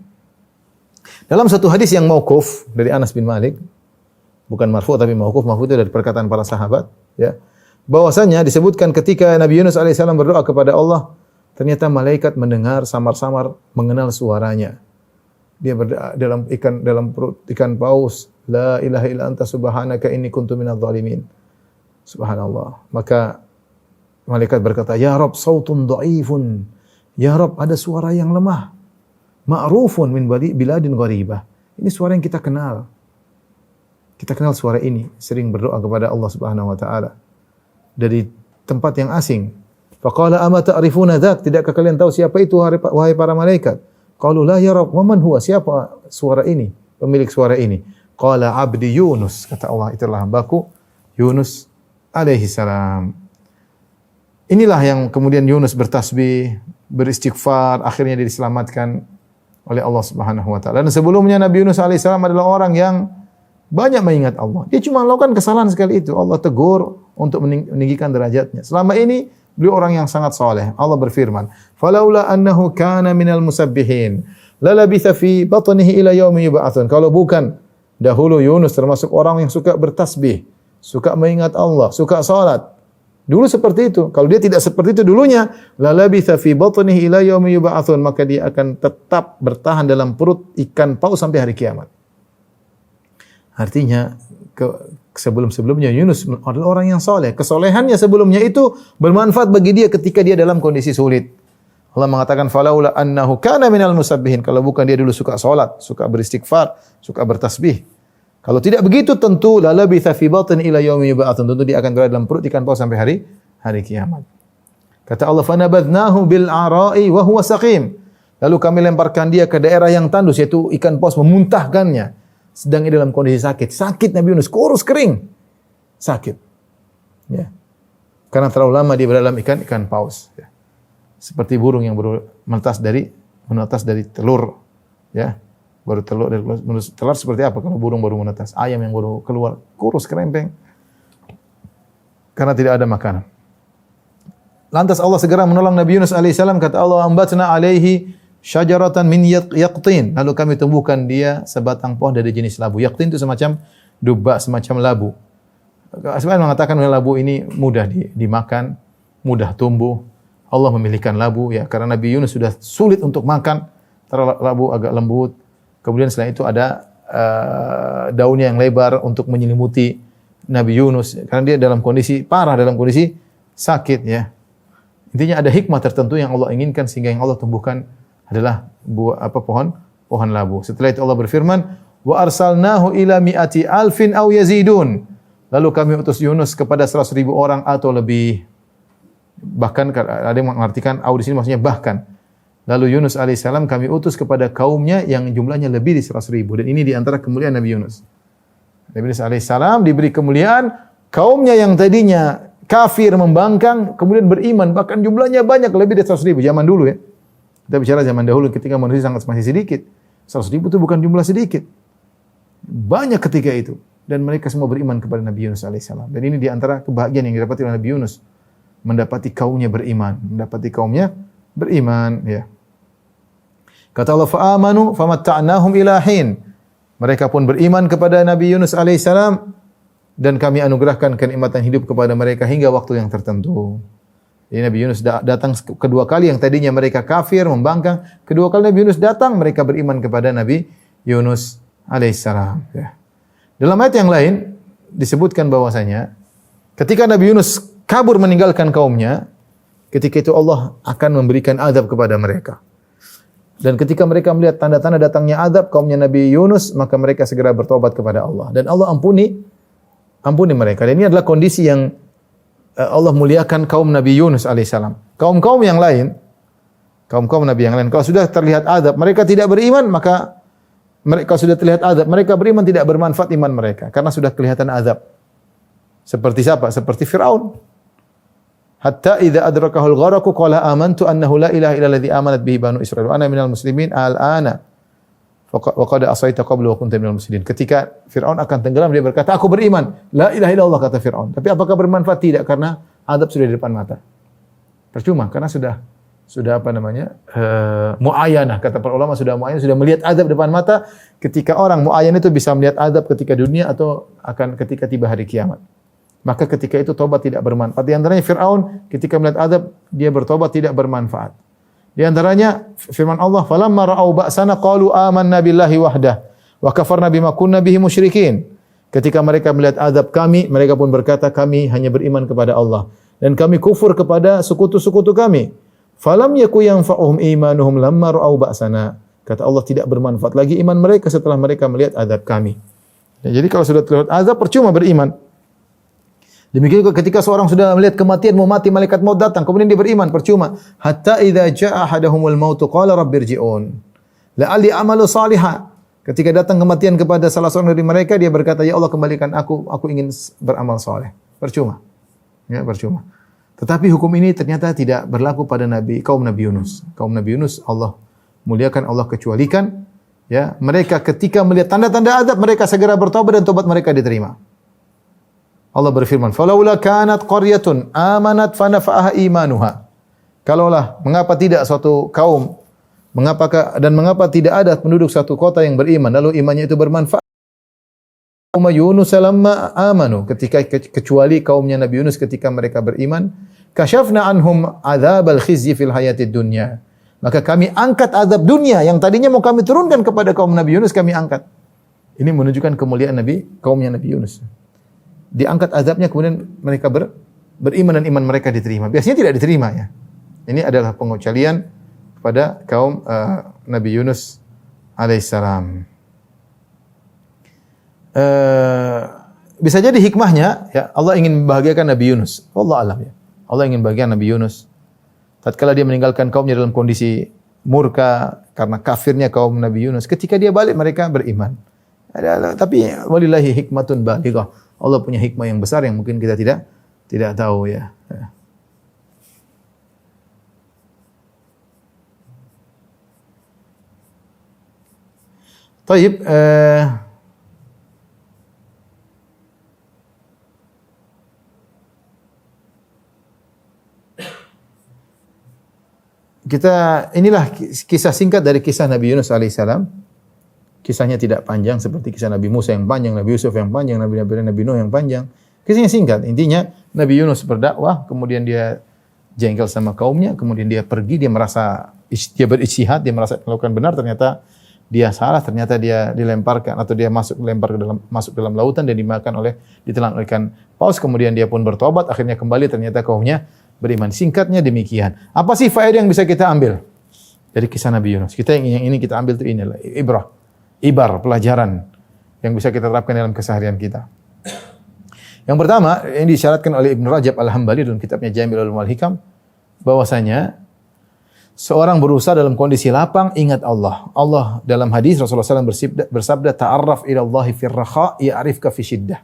Dalam satu hadis yang mauquf dari Anas bin Malik, bukan marfu tapi mauquf, itu dari perkataan para sahabat, ya. Bahwasanya disebutkan ketika Nabi Yunus alaihissalam berdoa kepada Allah, ternyata malaikat mendengar samar-samar mengenal suaranya. Dia berdoa dalam perut ikan paus, la ilaha illa anta subhanaka inni kuntu minadh dhalimin. Subhanallah. Maka malaikat berkata, ya Rabb, sautun dhaifun. Ya Rabb, ada suara yang lemah. Ma'rufun min biladin gharibah. Ini suara yang kita kenal. Kita kenal suara ini, sering berdoa kepada Allah Subhanahu wa taala dari tempat yang asing. Faqala ama ta'rifuna dzak? Tidakkah kalian tahu siapa itu wahai para malaikat? Qalu la ya Rabb, wa man huwa? Siapa suara ini? Pemilik suara ini? Qala abdi Yunus. Kata Allah, itulah hambaku Yunus alaihi salam. Inilah yang kemudian Yunus bertasbih, beristighfar, akhirnya dia diselamatkan oleh Allah Subhanahu wa taala. Dan sebelumnya Nabi Yunus alaihissalam adalah orang yang banyak mengingat Allah. Dia cuma melakukan kesalahan sekali itu. Allah tegur untuk meninggikan derajatnya. Selama ini beliau orang yang sangat saleh. Allah berfirman, "Falaula annahu kana minal musabbihin, lalabitha fi batnihi ila yaumi yub'atsun." Kalau bukan dahulu Yunus termasuk orang yang suka bertasbih, suka mengingat Allah, suka salat. Dulu seperti itu. Kalau dia tidak seperti itu dulunya, lalabitha fi batnihi ila yaumi yub'atsun, maka dia akan tetap bertahan dalam perut ikan paus sampai hari kiamat. Artinya sebelum-sebelumnya Yunus adalah orang yang saleh. Kesolehannya sebelumnya itu bermanfaat bagi dia ketika dia dalam kondisi sulit. Allah mengatakan falaula annahu kana minal musabbihin. Kalau bukan dia dulu suka salat, suka beristighfar, suka bertasbih. Kalau tidak begitu tentu lalabitha fi batn ila yaumi yub'atsun. Tentu dia akan berada dalam perut ikan paus sampai hari kiamat. Kata Allah, fanabadnahu bil ara'i wa huwa saqim. Lalu kami lemparkan dia ke daerah yang tandus, yaitu ikan paus memuntahkannya. Sedang dalam kondisi sakit. Sakit Nabi Yunus, kurus kering. Sakit. Ya. Karena terlalu lama dia berada dalam ikan paus. Ya. Seperti burung yang baru menetas dari telur. Ya. Baru telur dari telur seperti apa kalau burung baru menetas? Ayam yang baru keluar, kurus kerempeng. Karena tidak ada makanan. Lantas Allah segera menolong Nabi Yunus alaihissalam. Kata Allah, ambatna alaihi syajaratan min yaqtin. Lalu kami tumbuhkan dia sebatang pohon dari jenis labu. Yaqtin itu semacam duba, semacam labu. Sebenarnya mengatakan labu ini mudah dimakan, mudah tumbuh. Allah memilihkan labu ya karena Nabi Yunus sudah sulit untuk makan. Terlalu labu agak lembut. Kemudian setelah itu ada daunnya yang lebar untuk menyelimuti Nabi Yunus karena dia dalam kondisi parah, dalam kondisi sakit ya. Intinya ada hikmah tertentu yang Allah inginkan sehingga yang Allah tumbuhkan adalah pohon labu. Setelah itu Allah berfirman, wa arsalnahu ila mi'ati alfin aw yazidun. Lalu kami utus Yunus kepada 100.000 orang atau lebih. Bahkan ada yang mengartikan di sini maksudnya bahkan. Lalu Yunus alaihissalam kami utus kepada kaumnya yang jumlahnya lebih di 100.000. Dan ini di antara kemuliaan Nabi Yunus. Nabi Yunus alaihissalam diberi kemuliaan, kaumnya yang tadinya kafir membangkang kemudian beriman, bahkan jumlahnya banyak lebih dari 100.000 zaman dulu ya. Kita bicara zaman dahulu ketika manusia sangat masih sedikit. 100.000 itu bukan jumlah sedikit. Banyak ketika itu dan mereka semua beriman kepada Nabi Yunus alaihissalam. Dan ini di antara kebahagiaan yang didapati oleh Nabi Yunus, mendapati kaumnya beriman, ya. Kata Allah, fa'amanu famatta'nahum ila hin. Mereka pun beriman kepada Nabi Yunus alaihissalam dan kami anugerahkan kenikmatan hidup kepada mereka hingga waktu yang tertentu. Jadi Nabi Yunus datang kedua kali, yang tadinya mereka kafir, membangkang. Kedua kali Nabi Yunus datang, mereka beriman kepada Nabi Yunus alaihissalam. Ya. Dalam ayat yang lain disebutkan bahwasanya ketika Nabi Yunus kabur meninggalkan kaumnya, ketika itu Allah akan memberikan azab kepada mereka. Dan ketika mereka melihat tanda-tanda datangnya azab kaumnya Nabi Yunus, maka mereka segera bertobat kepada Allah. Dan Allah ampuni mereka. Dan ini adalah kondisi yang Allah muliakan kaum Nabi Yunus alaihissalam. Kaum-kaum yang lain, kaum-kaum Nabi yang lain, kalau sudah terlihat azab, mereka tidak beriman, maka mereka sudah terlihat azab, mereka beriman tidak bermanfaat iman mereka. Karena sudah kelihatan azab. Seperti siapa? Seperti Fir'aun. Hatta idza adrakahul gharaqu qala amantu annahu la ilaha illa alladhi amanat bihi banu Israil wa ana minal muslimin al-ana wa qad asaita qablu wa kunta minal muslimin. Ketika Firaun akan tenggelam dia berkata, aku beriman, la ilaha illallah, kata Firaun. Tapi apakah bermanfaat? Tidak, karena azab sudah di depan mata. Percuma karena sudah muayyanah, kata para ulama, sudah muayyanah, sudah melihat azab depan mata. Ketika orang muayyan itu bisa melihat azab ketika dunia atau akan ketika tiba hari kiamat. Maka ketika itu tobat tidak bermanfaat. Di antaranya Fir'aun ketika melihat azab dia bertobat tidak bermanfaat. Di antaranya firman Allah, "Falamma ra'au ba'sana qalu amanna billahi wahdah wa kafarna bima kunna bihi musyrikin." Ketika mereka melihat azab kami, mereka pun berkata, kami hanya beriman kepada Allah dan kami kufur kepada sekutu-sekutu kami. Falam yaku yanfa'uhum imanuhum lamma ra'au ba'sana. Kata Allah, tidak bermanfaat lagi iman mereka setelah mereka melihat azab kami. Ya, jadi kalau sudah terlihat azab percuma beriman. Demikian juga ketika seorang sudah melihat kematian, mau mati, malaikat maut datang, kemudian dia beriman, percuma. Hatta idza jaa ahadahumul maut qala rabbirji'un la'alli amalu salihah. Ketika datang kematian kepada salah seorang dari mereka, dia berkata, ya Allah kembalikan aku ingin beramal saleh. Percuma. Ya, percuma. Tetapi hukum ini ternyata tidak berlaku pada kaum Nabi Yunus. Kaum Nabi Yunus Allah muliakan, Allah kecualikan. Ya, mereka ketika melihat tanda-tanda azab, mereka segera bertobat dan tobat mereka diterima. Allah berfirman, "Falaula kanat qaryatun amanat fanafa'aha imanuha." Kalaulah mengapa tidak suatu kaum, mengapa tidak ada penduduk satu kota yang beriman lalu imannya itu bermanfaat. Kaum Yunus lamma amanu, kecuali kaumnya Nabi Yunus ketika mereka beriman, kasyafna anhum adzabal khizyi fil hayatid dunya. Maka kami angkat azab dunia yang tadinya mau kami turunkan kepada kaum Nabi Yunus, kami angkat. Ini menunjukkan kemuliaan kaumnya Nabi Yunus. Diangkat azabnya, kemudian mereka beriman dan iman mereka diterima. Biasanya tidak diterima ya. Ini adalah pengecualian kepada kaum Nabi Yunus alaihissalam. Bisa jadi hikmahnya ya, Allah ingin membahagiakan Nabi Yunus. Wallahu alam ya. Allah ingin membahagiakan Nabi Yunus. Tatkala dia meninggalkan kaumnya dalam kondisi murka karena kafirnya kaum Nabi Yunus, ketika dia balik mereka beriman. Tapi walillahi hikmatun balighah. Allah punya hikmah yang besar yang mungkin kita tidak tahu ya. Taib, inilah kisah singkat dari kisah Nabi Yunus alaihissalam. Kisahnya tidak panjang seperti kisah Nabi Musa yang panjang, Nabi Yusuf yang panjang, Nabi Nuh yang panjang. Kisahnya singkat. Intinya Nabi Yunus berdakwah, kemudian dia jengkel sama kaumnya, kemudian dia pergi, dia berijtihad, dia merasa melakukan benar, ternyata dia salah, ternyata dia dilemparkan atau dia masuk ke dalam lautan dan ditelan oleh ikan paus. Kemudian dia pun bertobat, akhirnya kembali, ternyata kaumnya beriman. Singkatnya demikian. Apa sih faedah yang bisa kita ambil dari kisah Nabi Yunus? Yang ini kita ambil itu inilah ibar, pelajaran yang bisa kita terapkan dalam keseharian kita. Yang pertama, ini disyaratkan oleh Ibnu Rajab Al-Hambali dalam kitabnya Jami'ul Ulum wal Hikam, bahwasanya seorang berusaha dalam kondisi lapang, ingat Allah. Allah dalam hadis Rasulullah SAW bersabda, ta'arraf ila Allahi fir rakha ya'rifka fi syiddah.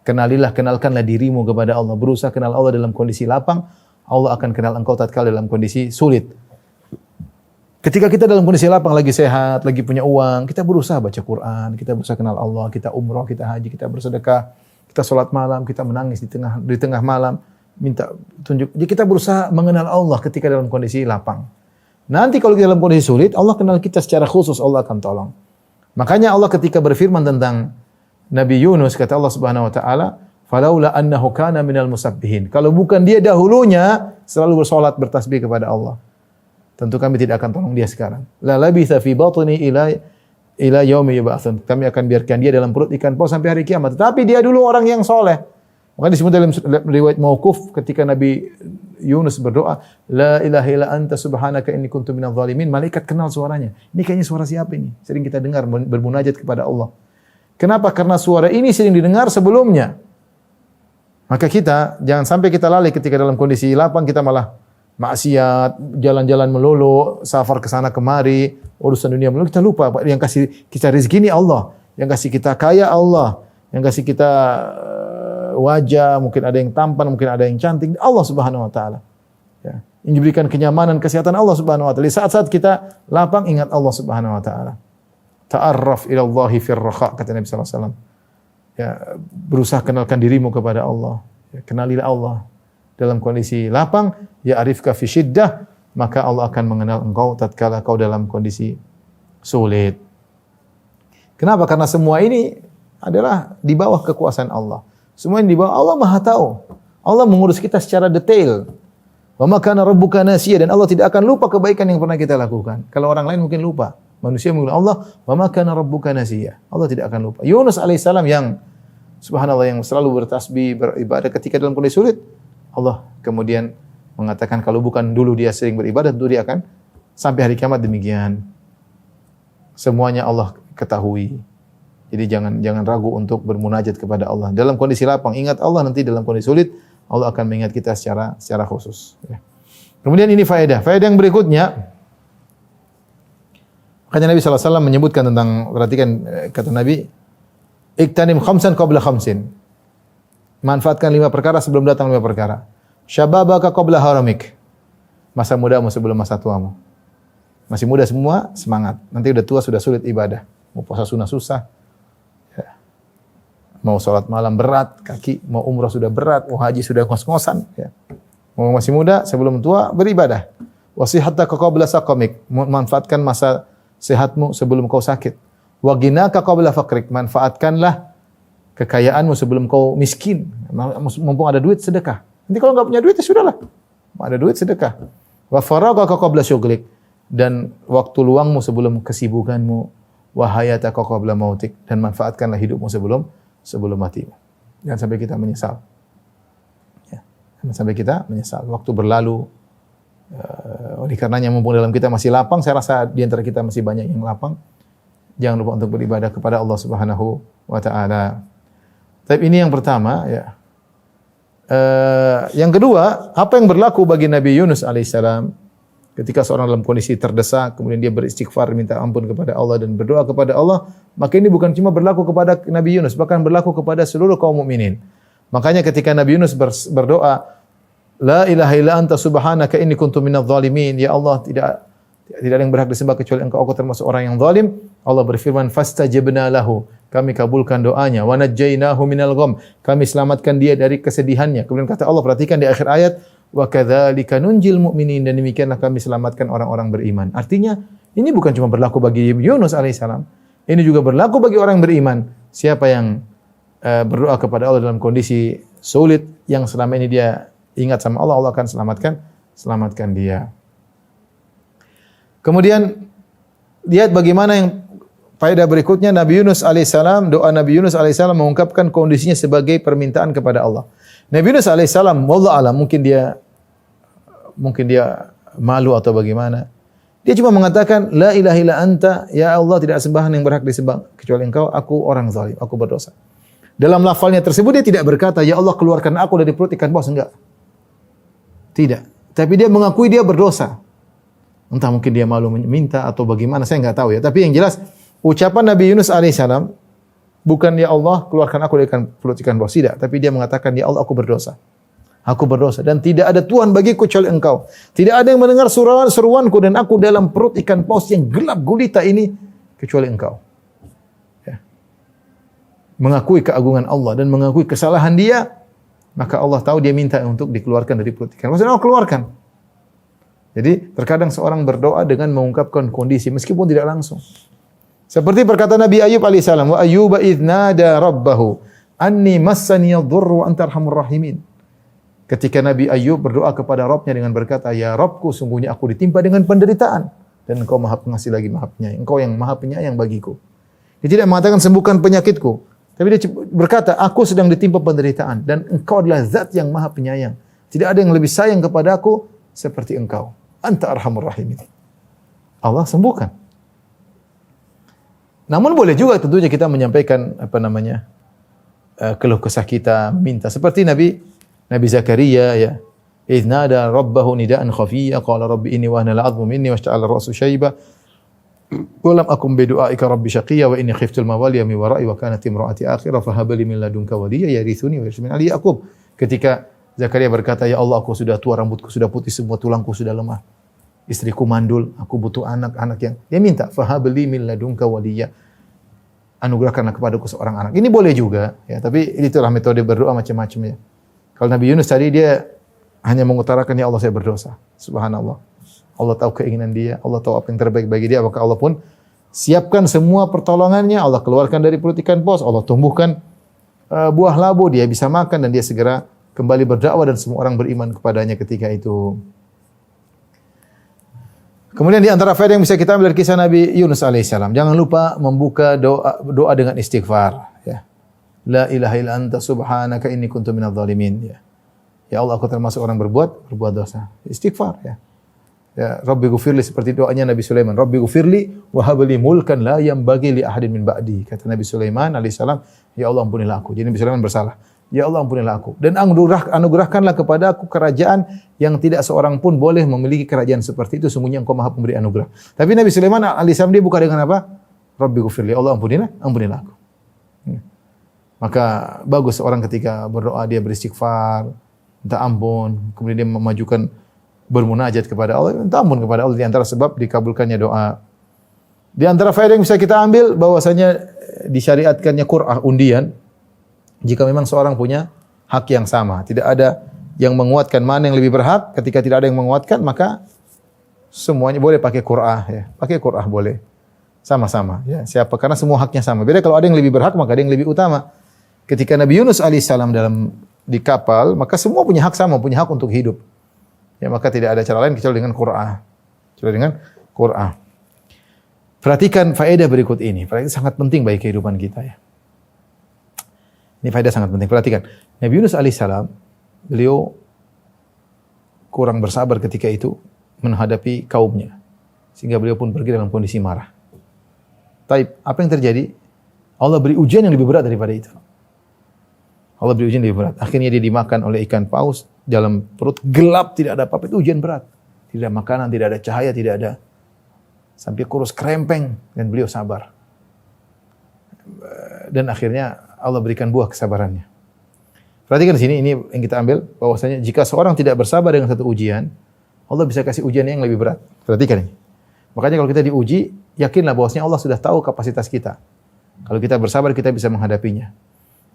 Kenalkanlah dirimu kepada Allah. Berusaha kenal Allah dalam kondisi lapang, Allah akan kenal engkau tatkala dalam kondisi sulit. Ketika kita dalam kondisi lapang, lagi sehat, lagi punya uang, kita berusaha baca Quran, kita berusaha kenal Allah, kita umrah, kita haji, kita bersedekah, kita sholat malam, kita menangis di tengah malam, minta tunjuk. Jadi kita berusaha mengenal Allah ketika dalam kondisi lapang. Nanti kalau kita dalam kondisi sulit, Allah kenal kita secara khusus, Allah akan tolong. Makanya Allah ketika berfirman tentang Nabi Yunus, kata Allah Subhanahu wa taala, "Falaula annahu kana minal musabbihin." Kalau bukan dia dahulunya selalu bersolat, bertasbih kepada Allah, tentu kami tidak akan tolong dia sekarang. La labitha fi batni ila yaumi yub'atsun. Kami akan biarkan dia dalam perut ikan paus sampai hari kiamat. Tetapi dia dulu orang yang soleh. Maka disebut dalam riwayat mauquf ketika Nabi Yunus berdoa, "La ilaha illa anta subhanaka inni kuntu minadh dhalimin." Malaikat kenal suaranya. Ini kayaknya suara siapa ini? Sering kita dengar bermunajat kepada Allah. Kenapa? Karena suara ini sering didengar sebelumnya. Maka kita jangan sampai kita lalai ketika dalam kondisi lapang, kita malah maksiat, jalan-jalan melulu, safar ke sana kemari, urusan dunia melulu, kita lupa yang kasih kita rezeki ini Allah, yang kasih kita kaya Allah, yang kasih kita wajah, mungkin ada yang tampan, mungkin ada yang cantik, Allah Subhanahu wa taala. Ya. Yang diberikan kenyamanan, kesehatan Allah Subhanahu wa taala. Di saat-saat kita lapang, ingat Allah Subhanahu wa taala. Ta'arraf ila Allahi fir rakha, kata Nabi sallallahu alaihi wasallam. Ya, berusaha kenalkan dirimu kepada Allah. Ya, kenalilah Allah dalam kondisi lapang, ya arifka fi syiddah, maka Allah akan mengenal engkau tatkala kau dalam kondisi sulit. Kenapa? Karena semua ini adalah di bawah kekuasaan Allah. Semua ini di bawah Allah Maha tahu. Allah mengurus kita secara detail. Wa ma kana rabbuka nasiya, dan Allah tidak akan lupa kebaikan yang pernah kita lakukan. Kalau orang lain mungkin lupa, manusia mungkin Allah, wa ma kana rabbuka nasiya. Allah tidak akan lupa. Yunus alaihissalam yang subhanallah yang selalu bertasbih, beribadah ketika dalam kondisi sulit, Allah kemudian mengatakan kalau bukan dulu dia sering beribadah, tentu dia akan sampai hari kiamat demikian. Semuanya Allah ketahui. Jadi jangan ragu untuk bermunajat kepada Allah. Dalam kondisi lapang, ingat Allah, nanti dalam kondisi sulit, Allah akan mengingat kita secara khusus. Ya. Kemudian ini faedah. Faedah yang berikutnya, makanya Nabi SAW menyebutkan tentang, perhatikan kata Nabi, iktanim khamsan qabla khamsin. Manfaatkan 5 perkara sebelum datang 5 perkara. Syababaka qabla haramik. Masa mudamu sebelum masa tuamu. Masih muda semua, semangat. Nanti udah tua, sudah sulit ibadah. Mau puasa sunnah susah. Ya. Mau sholat malam berat, kaki. Mau umrah sudah berat, mau haji sudah ngos-ngosan. Ya. Mau masih muda, sebelum tua, beribadah. Wasihataka qabla saqamik. Manfaatkan masa sehatmu sebelum kau sakit. Wa ghinaka qabla faqrik. Manfaatkanlah kekayaanmu sebelum kau miskin. Mumpung ada duit, sedekah. Nanti kalau enggak punya duit, ya sudahlah. Ada duit, sedekah. Wa faraghaka qabla syughlik. Dan waktu luangmu sebelum kesibukanmu. Wa hayataka qabla mautik. Dan manfaatkanlah hidupmu sebelum matimu. Jangan sampai kita menyesal. Ya. Jangan sampai kita menyesal. Waktu berlalu. Oleh karenanya mumpung dalam kita masih lapang, saya rasa di antara kita masih banyak yang lapang. Jangan lupa untuk beribadah kepada Allah Subhanahu wa taala. Tapi ini yang pertama, ya. Yang kedua, apa yang berlaku bagi Nabi Yunus alaihissalam ketika seorang dalam kondisi terdesak, kemudian dia beristighfar, minta ampun kepada Allah dan berdoa kepada Allah, maka ini bukan cuma berlaku kepada Nabi Yunus, bahkan berlaku kepada seluruh kaum mukminin. Makanya ketika Nabi Yunus berdoa, La ilaha illa anta subhanaka inni kuntu minadh dhalimin, ya Allah, tidak ada yang berhak disembah kecuali Engkau, aku termasuk orang yang zalim. Allah berfirman, fastajabna lahu, kami kabulkan doanya, wa najjaynahu minal gham, kami selamatkan dia dari kesedihannya. Kemudian kata Allah, perhatikan di akhir ayat, wa kadzalika nunjil mu'minin, dan demikianlah kami selamatkan orang-orang beriman. Artinya, ini bukan cuma berlaku bagi Yunus alaihissalam, ini juga berlaku bagi orang beriman. Siapa yang berdoa kepada Allah dalam kondisi sulit, yang selama ini dia ingat sama Allah, Allah akan selamatkan dia. Kemudian lihat bagaimana yang faedah berikutnya, Nabi Yunus alaihissalam, doa Nabi Yunus alaihissalam mengungkapkan kondisinya sebagai permintaan kepada Allah. Nabi Yunus alaihissalam, wallahu a'lam, mungkin dia mungkin dia malu atau bagaimana. Dia cuma mengatakan, La ilaha illa anta, ya Allah tidak sembahan yang berhak disembah kecuali engkau, aku orang zalim, aku berdosa. Dalam lafalnya tersebut dia tidak berkata, ya Allah keluarkan aku dari perut ikan paus, enggak. Tidak. Tapi dia mengakui dia berdosa. Entah mungkin dia malu minta atau bagaimana, saya enggak tahu ya. Tapi yang jelas, ucapan Nabi Yunus alaihissalam, bukan ya Allah keluarkan aku dari perut ikan paus, tidak. Tapi dia mengatakan, ya Allah aku berdosa. Aku berdosa dan tidak ada Tuhan bagiku kecuali engkau. Tidak ada yang mendengar seruanku dan aku dalam perut ikan paus yang gelap gulita ini kecuali engkau. Ya. Mengakui keagungan Allah dan mengakui kesalahan dia, maka Allah tahu dia minta untuk dikeluarkan dari perut ikan paus. Allah keluarkan. Jadi terkadang seorang berdoa dengan mengungkapkan kondisi meskipun tidak langsung. Seperti perkataan Nabi Ayub alaihissalam, wa ayyuba idz nada rabbahu anni massani yadhurru wa anta arhamur rahimin. Ketika Nabi Ayub berdoa kepada Rabbnya dengan berkata, ya Rabbku, sungguhnya aku ditimpa dengan penderitaan dan engkau maha pengasih lagi maha penyayang. Engkau yang maha penyayang bagiku. Dia tidak mengatakan sembuhkan penyakitku. Tapi dia berkata, aku sedang ditimpa penderitaan dan engkau adalah zat yang maha penyayang. Tidak ada yang lebih sayang kepada aku seperti engkau. Anta arhamur rahimin. Allah sembuhkan. Namun boleh juga tentunya kita menyampaikan keluh kesah kita, minta seperti Nabi Zakaria ya. Idz nada rabbahu nidaan khafiyya qala rabbi inni wahana al-'azmu minni washta'ala ar-ra'su shayba wa lam akum bi du'aika rabbi shaqiyya wa inni khiftu al-mawaliya min wara'i wa kanat imra'ati akhirah fa hab li min ladunka waliyya yarithuni wa yarshu min ali Yaqub. Ketika Zakaria berkata, ya Allah aku sudah tua, rambutku sudah putih, semua tulangku sudah lemah. Istriku mandul, aku butuh anak yang dia minta fa hab li min ladunka waliyya. Anugerahkanlah kepadaku seorang anak. Ini boleh juga ya, tapi itulah metode berdoa macam-macam ya. Kalau Nabi Yunus tadi dia hanya mengutarakan, ya Allah saya berdosa. Subhanallah. Allah tahu keinginan dia, Allah tahu apa yang terbaik bagi dia, maka Allah pun siapkan semua pertolongannya, Allah keluarkan dari perut ikan paus, Allah tumbuhkan buah labu, dia bisa makan dan dia segera kembali berdakwah dan semua orang beriman kepadanya ketika itu. Kemudian di antara faedah yang bisa kita ambil dari kisah Nabi Yunus alaihissalam, jangan lupa membuka doa dengan istighfar ya. La ilaha illa anta subhanaka inni kuntu minadh dhalimin ya. Ya Allah aku termasuk orang berbuat dosa. Istighfar ya. Ya Rabbi ghufirli seperti doanya Nabi Sulaiman. Rabbi ghufirli wa hab li mulkan la yanbaghi li ahadin min ba'di. Kata Nabi Sulaiman alaihissalam, ya Allah ampunilah aku. Jadi Nabi Sulaiman bersalah. Ya Allah ampunilah aku dan anugerahkanlah kepada aku kerajaan yang tidak seorang pun boleh memiliki kerajaan seperti itu. Sungguhnya Engkau Maha Pemberi anugerah. Tapi Nabi Sulaiman alaihissalam dia buka dengan apa? Rabbi ghufirli. Ya Allah ampunilah aku. Maka bagus orang ketika berdoa dia beristighfar, minta ampun, kemudian dia memajukan bermunajat kepada Allah, minta ampun kepada Allah di antara sebab dikabulkannya doa. Di antara faedah yang bisa kita ambil bahwasanya disyariatkannya qur'ah undian jika memang seorang punya hak yang sama, tidak ada yang menguatkan mana yang lebih berhak. Ketika tidak ada yang menguatkan, maka semuanya boleh pakai qur'ah ya. Pakai qur'ah boleh. Sama-sama ya. Siapa? Karena semua haknya sama. Beda kalau ada yang lebih berhak, maka ada yang lebih utama. Ketika Nabi Yunus alaihissalam di kapal, maka semua punya hak sama, punya hak untuk hidup. Ya, maka tidak ada cara lain kecuali dengan qur'ah. Perhatikan faedah berikut ini. Faedah sangat penting bagi kehidupan kita ya. Ini faedah sangat penting. Perhatikan. Nabi Yunus alaihissalam, beliau kurang bersabar ketika itu menghadapi kaumnya. Sehingga beliau pun pergi dalam kondisi marah. Taib, apa yang terjadi? Allah beri ujian yang lebih berat daripada itu. Allah beri ujian lebih berat. Akhirnya dia dimakan oleh ikan paus dalam perut gelap, tidak ada apa-apa. Itu ujian berat. Tidak ada makanan, tidak ada cahaya, tidak ada. Sampai kurus kerempeng dan beliau sabar. Dan akhirnya Allah berikan buah kesabarannya. Perhatikan di sini, ini yang kita ambil bahwasanya jika seorang tidak bersabar dengan satu ujian, Allah bisa kasih ujian yang lebih berat. Perhatikan ini. Makanya kalau kita diuji, yakinlah bahwasanya Allah sudah tahu kapasitas kita. Kalau kita bersabar, kita bisa menghadapinya.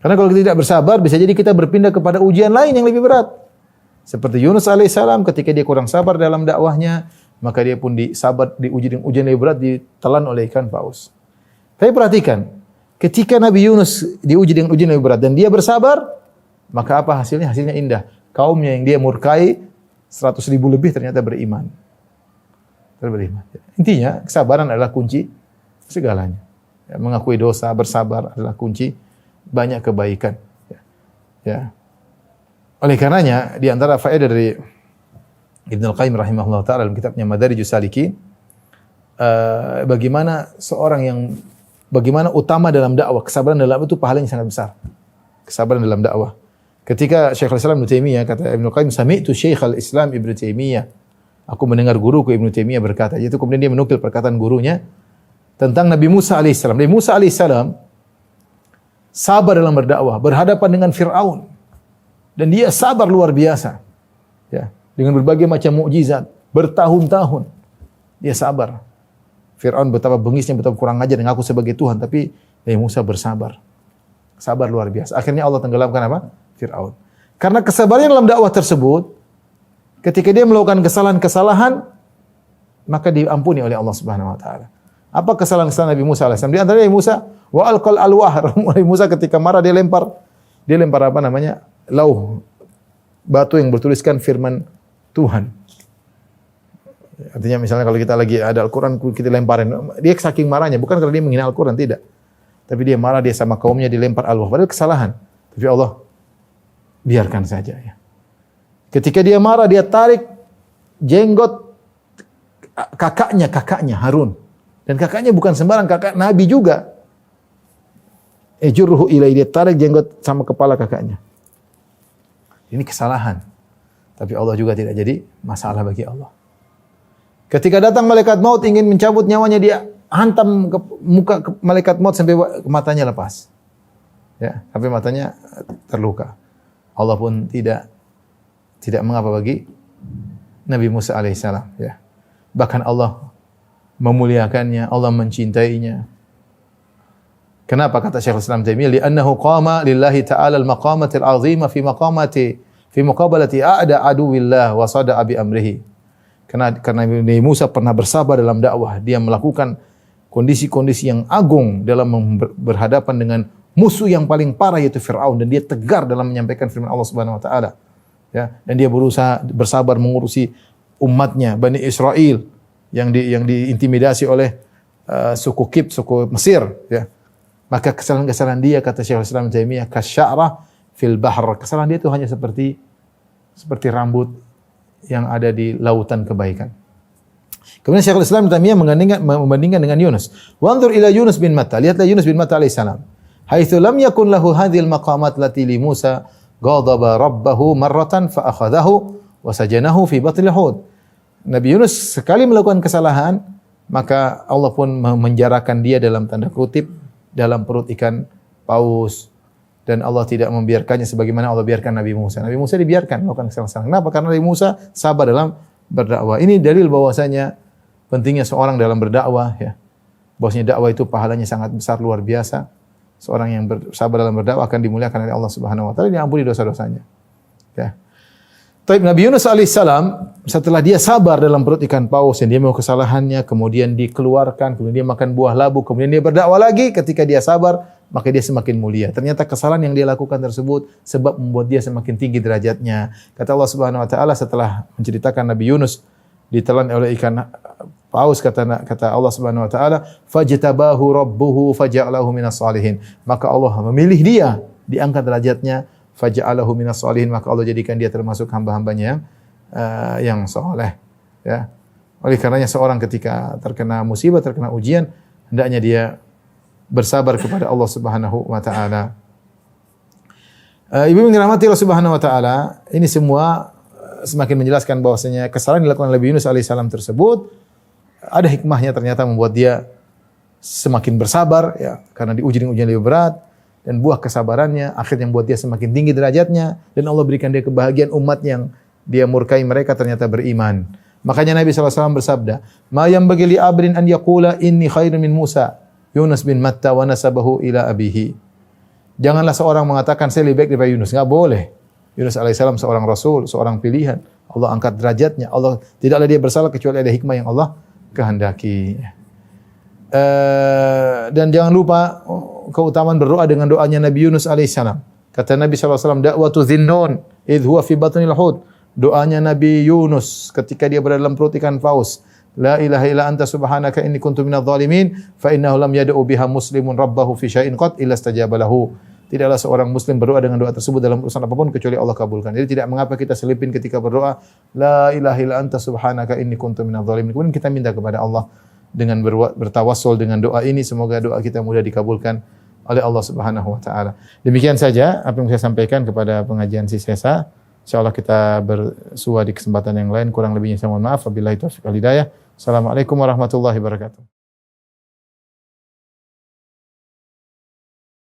Karena kalau kita tidak bersabar, bisa jadi kita berpindah kepada ujian lain yang lebih berat. Seperti Yunus alaihissalam ketika dia kurang sabar dalam dakwahnya, maka dia pun diuji dengan ujian lebih berat, ditelan oleh ikan paus. Tapi perhatikan, ketika Nabi Yunus diuji dengan ujian lebih berat dan dia bersabar, maka apa hasilnya? Hasilnya indah. Kaumnya yang dia murkai 100.000 lebih ternyata beriman. Intinya kesabaran adalah kunci segalanya. Ya, mengakui dosa, bersabar adalah kunci banyak kebaikan. Ya. Oleh karenanya di antara faedah dari Ibnu Al-Qayyim rahimahullah taala dalam kitabnya Madarijus Salikin, bagaimana utama dalam dakwah, kesabaran dalam dakwah itu pahalanya sangat besar. Kesabaran dalam dakwah. Ketika Syekhul Islam Ibnu Taimiyah, kata Ibnu Qayyim, sami'tu Syekhul Islam Ibnu Taimiyah, aku mendengar guruku Ibnu Taimiyah berkata, yaitu kemudian dia menukil perkataan gurunya tentang Nabi Musa alaihissalam. Nabi Musa alaihissalam sabar dalam berdakwah, berhadapan dengan Fir'aun, dan dia sabar luar biasa, ya, dengan berbagai macam mukjizat, bertahun-tahun dia sabar. Fir'aun betapa bengisnya, betapa kurang ajar dengan aku sebagai Tuhan, tapi Nabi Musa bersabar. Sabar luar biasa. Akhirnya Allah tenggelamkan apa? Fir'aun. Karena kesabaran dalam dakwah tersebut, ketika dia melakukan kesalahan-kesalahan, maka diampuni oleh Allah Subhanahu wa taala. Apa kesalahan-kesalahan Nabi Musa alaihissalam? Di antaranya Nabi Musa wa alqal alwah. Nabi Musa ketika marah dia lempar apa namanya? Lauh, batu yang bertuliskan firman Tuhan. Artinya misalnya kalau kita lagi ada Al-Quran, kita lemparin. Dia saking marahnya, bukan karena dia menghina Al-Quran, tidak. Tapi dia marah, dia sama kaumnya dilempar alwah. Padahal kesalahan. Tapi Allah biarkan saja, ya. Ketika dia marah, dia tarik jenggot kakaknya Harun. Dan kakaknya bukan sembarang kakak Nabi juga. Ejurruhu ilai, dia tarik jenggot sama kepala kakaknya. Ini kesalahan. Tapi Allah juga tidak jadi masalah bagi Allah. Ketika datang malaikat maut ingin mencabut nyawanya, dia hantam ke muka malaikat maut sampai matanya lepas. Ya, sampai matanya terluka. Allah pun tidak mengapa bagi Nabi Musa alaihissalam, ya. Bahkan Allah memuliakannya, Allah mencintainya. Kenapa kata Syekhul Islam Taimiyah? Li'annahu qama lillahi ta'ala al-maqamatil 'azima fi muqabalati a'da aduwillah wa sada'a bi amrihi. Karena Nabi Musa pernah bersabar dalam dakwah, dia melakukan kondisi-kondisi yang agung dalam berhadapan dengan musuh yang paling parah yaitu Fir'aun, dan dia tegar dalam menyampaikan firman Allah Subhanahu wa taala. Ya, dan dia berusaha bersabar mengurusi umatnya Bani Israel yang diintimidasi oleh suku Kibt, suku Mesir, ya. Maka kesalahan-kesalahan dia, kata Syekhul Islam Taimiyah, kasya'rah fil bahr. Kesalahan dia itu hanya seperti rambut yang ada di lautan kebaikan. Kemudian Syekhul Islam Taimiyah membandingkan dengan Yunus. Wanzur ila Yunus bin Matta. Lihatlah Yunus bin Matta alaihissalam. Haitsu lam yakun lahu hadhil maqamat lati li Musa ghadaba rabbahu marratan fa akhadahu wa sajanahu fi batnil hud. Nabi Yunus sekali melakukan kesalahan, maka Allah pun menjarakan dia dalam tanda kutip dalam perut ikan paus, dan Allah tidak membiarkannya sebagaimana Allah biarkan Nabi Musa. Nabi Musa dibiarkan melakukan kesalahan. Kenapa? Karena Nabi Musa sabar dalam berdakwah. Ini dalil bahwasanya pentingnya seorang dalam berdakwah, ya. Bahwasanya dakwah itu pahalanya sangat besar, luar biasa. Seorang yang bersabar dalam berdakwah akan dimuliakan oleh Allah Subhanahu wa taala, diampuni dosa-dosanya. Ya. Taib Nabi Yunus alaihissalam, setelah dia sabar dalam perut ikan paus, yang dia mau kesalahannya, kemudian dikeluarkan, kemudian dia makan buah labu, kemudian dia berdakwah lagi. Ketika dia sabar, maka dia semakin mulia. Ternyata kesalahan yang dia lakukan tersebut sebab membuat dia semakin tinggi derajatnya. Kata Allah Subhanahu wa taala setelah menceritakan Nabi Yunus ditelan oleh ikan paus, kata Allah Subhanahu wa taala, fajtabahu rabbuhu faja'alahu minas salihin. Maka Allah memilih dia, diangkat derajatnya, faja'alahu minas salihin, maka Allah jadikan dia termasuk hamba-hambanya yang saleh, ya. Oleh karenanya seorang ketika terkena musibah, terkena ujian, hendaknya dia bersabar kepada Allah Subhanahu wa taala. Ibu yang dirahmati Allah Subhanahu wa taala, ini semua semakin menjelaskan bahwasanya kesalahan yang dilakukan Nabi Yunus alaihissalam tersebut ada hikmahnya, ternyata membuat dia semakin bersabar, ya, karena diuji dengan ujian lebih berat, dan buah kesabarannya akhirnya membuat dia semakin tinggi derajatnya, dan Allah berikan dia kebahagiaan umat yang dia murkai mereka ternyata beriman. Makanya Nabi SAW bersabda, "Ma yanbaghi li abdin an yaqula inni khairun min Musa." Yunus bin Matta wa nasabahu ila abihi. Janganlah seorang mengatakan saya lebih baik daripada Yunus. Enggak boleh. Yunus alaihissalam seorang rasul, seorang pilihan. Allah angkat derajatnya. Allah tidaklah dia bersalah kecuali ada hikmah yang Allah kehendaki. Dan jangan lupa keutamaan berdoa dengan doanya Nabi Yunus alaihissalam. Kata Nabi SAW, da'watu Dhinnun idh huwa fi batnil hud. Doanya Nabi Yunus ketika dia berada dalam perut ikan paus. La ilaha illa anta subhanaka inni kuntu minadh dhalimin fa innahu lam yad'u biha muslimun rabbahu fi syai'in qad illa istajaba lahu. Tidaklah seorang muslim berdoa dengan doa tersebut dalam urusan apapun kecuali Allah kabulkan. Jadi tidak mengapa kita selipin ketika berdoa, la ilaha illa anta subhanaka inni kuntu minadz zalimin. Kemudian kita minta kepada Allah dengan bertawassul dengan doa ini, semoga doa kita mudah dikabulkan oleh Allah Subhanahu wa taala. Demikian saja apa yang saya sampaikan kepada pengajian Sisesa. Insyaallah kita bersua di kesempatan yang lain. Kurang lebihnya saya mohon maaf. Wabillahi taufiq wal hidayah. Assalamualaikum warahmatullahi wabarakatuh.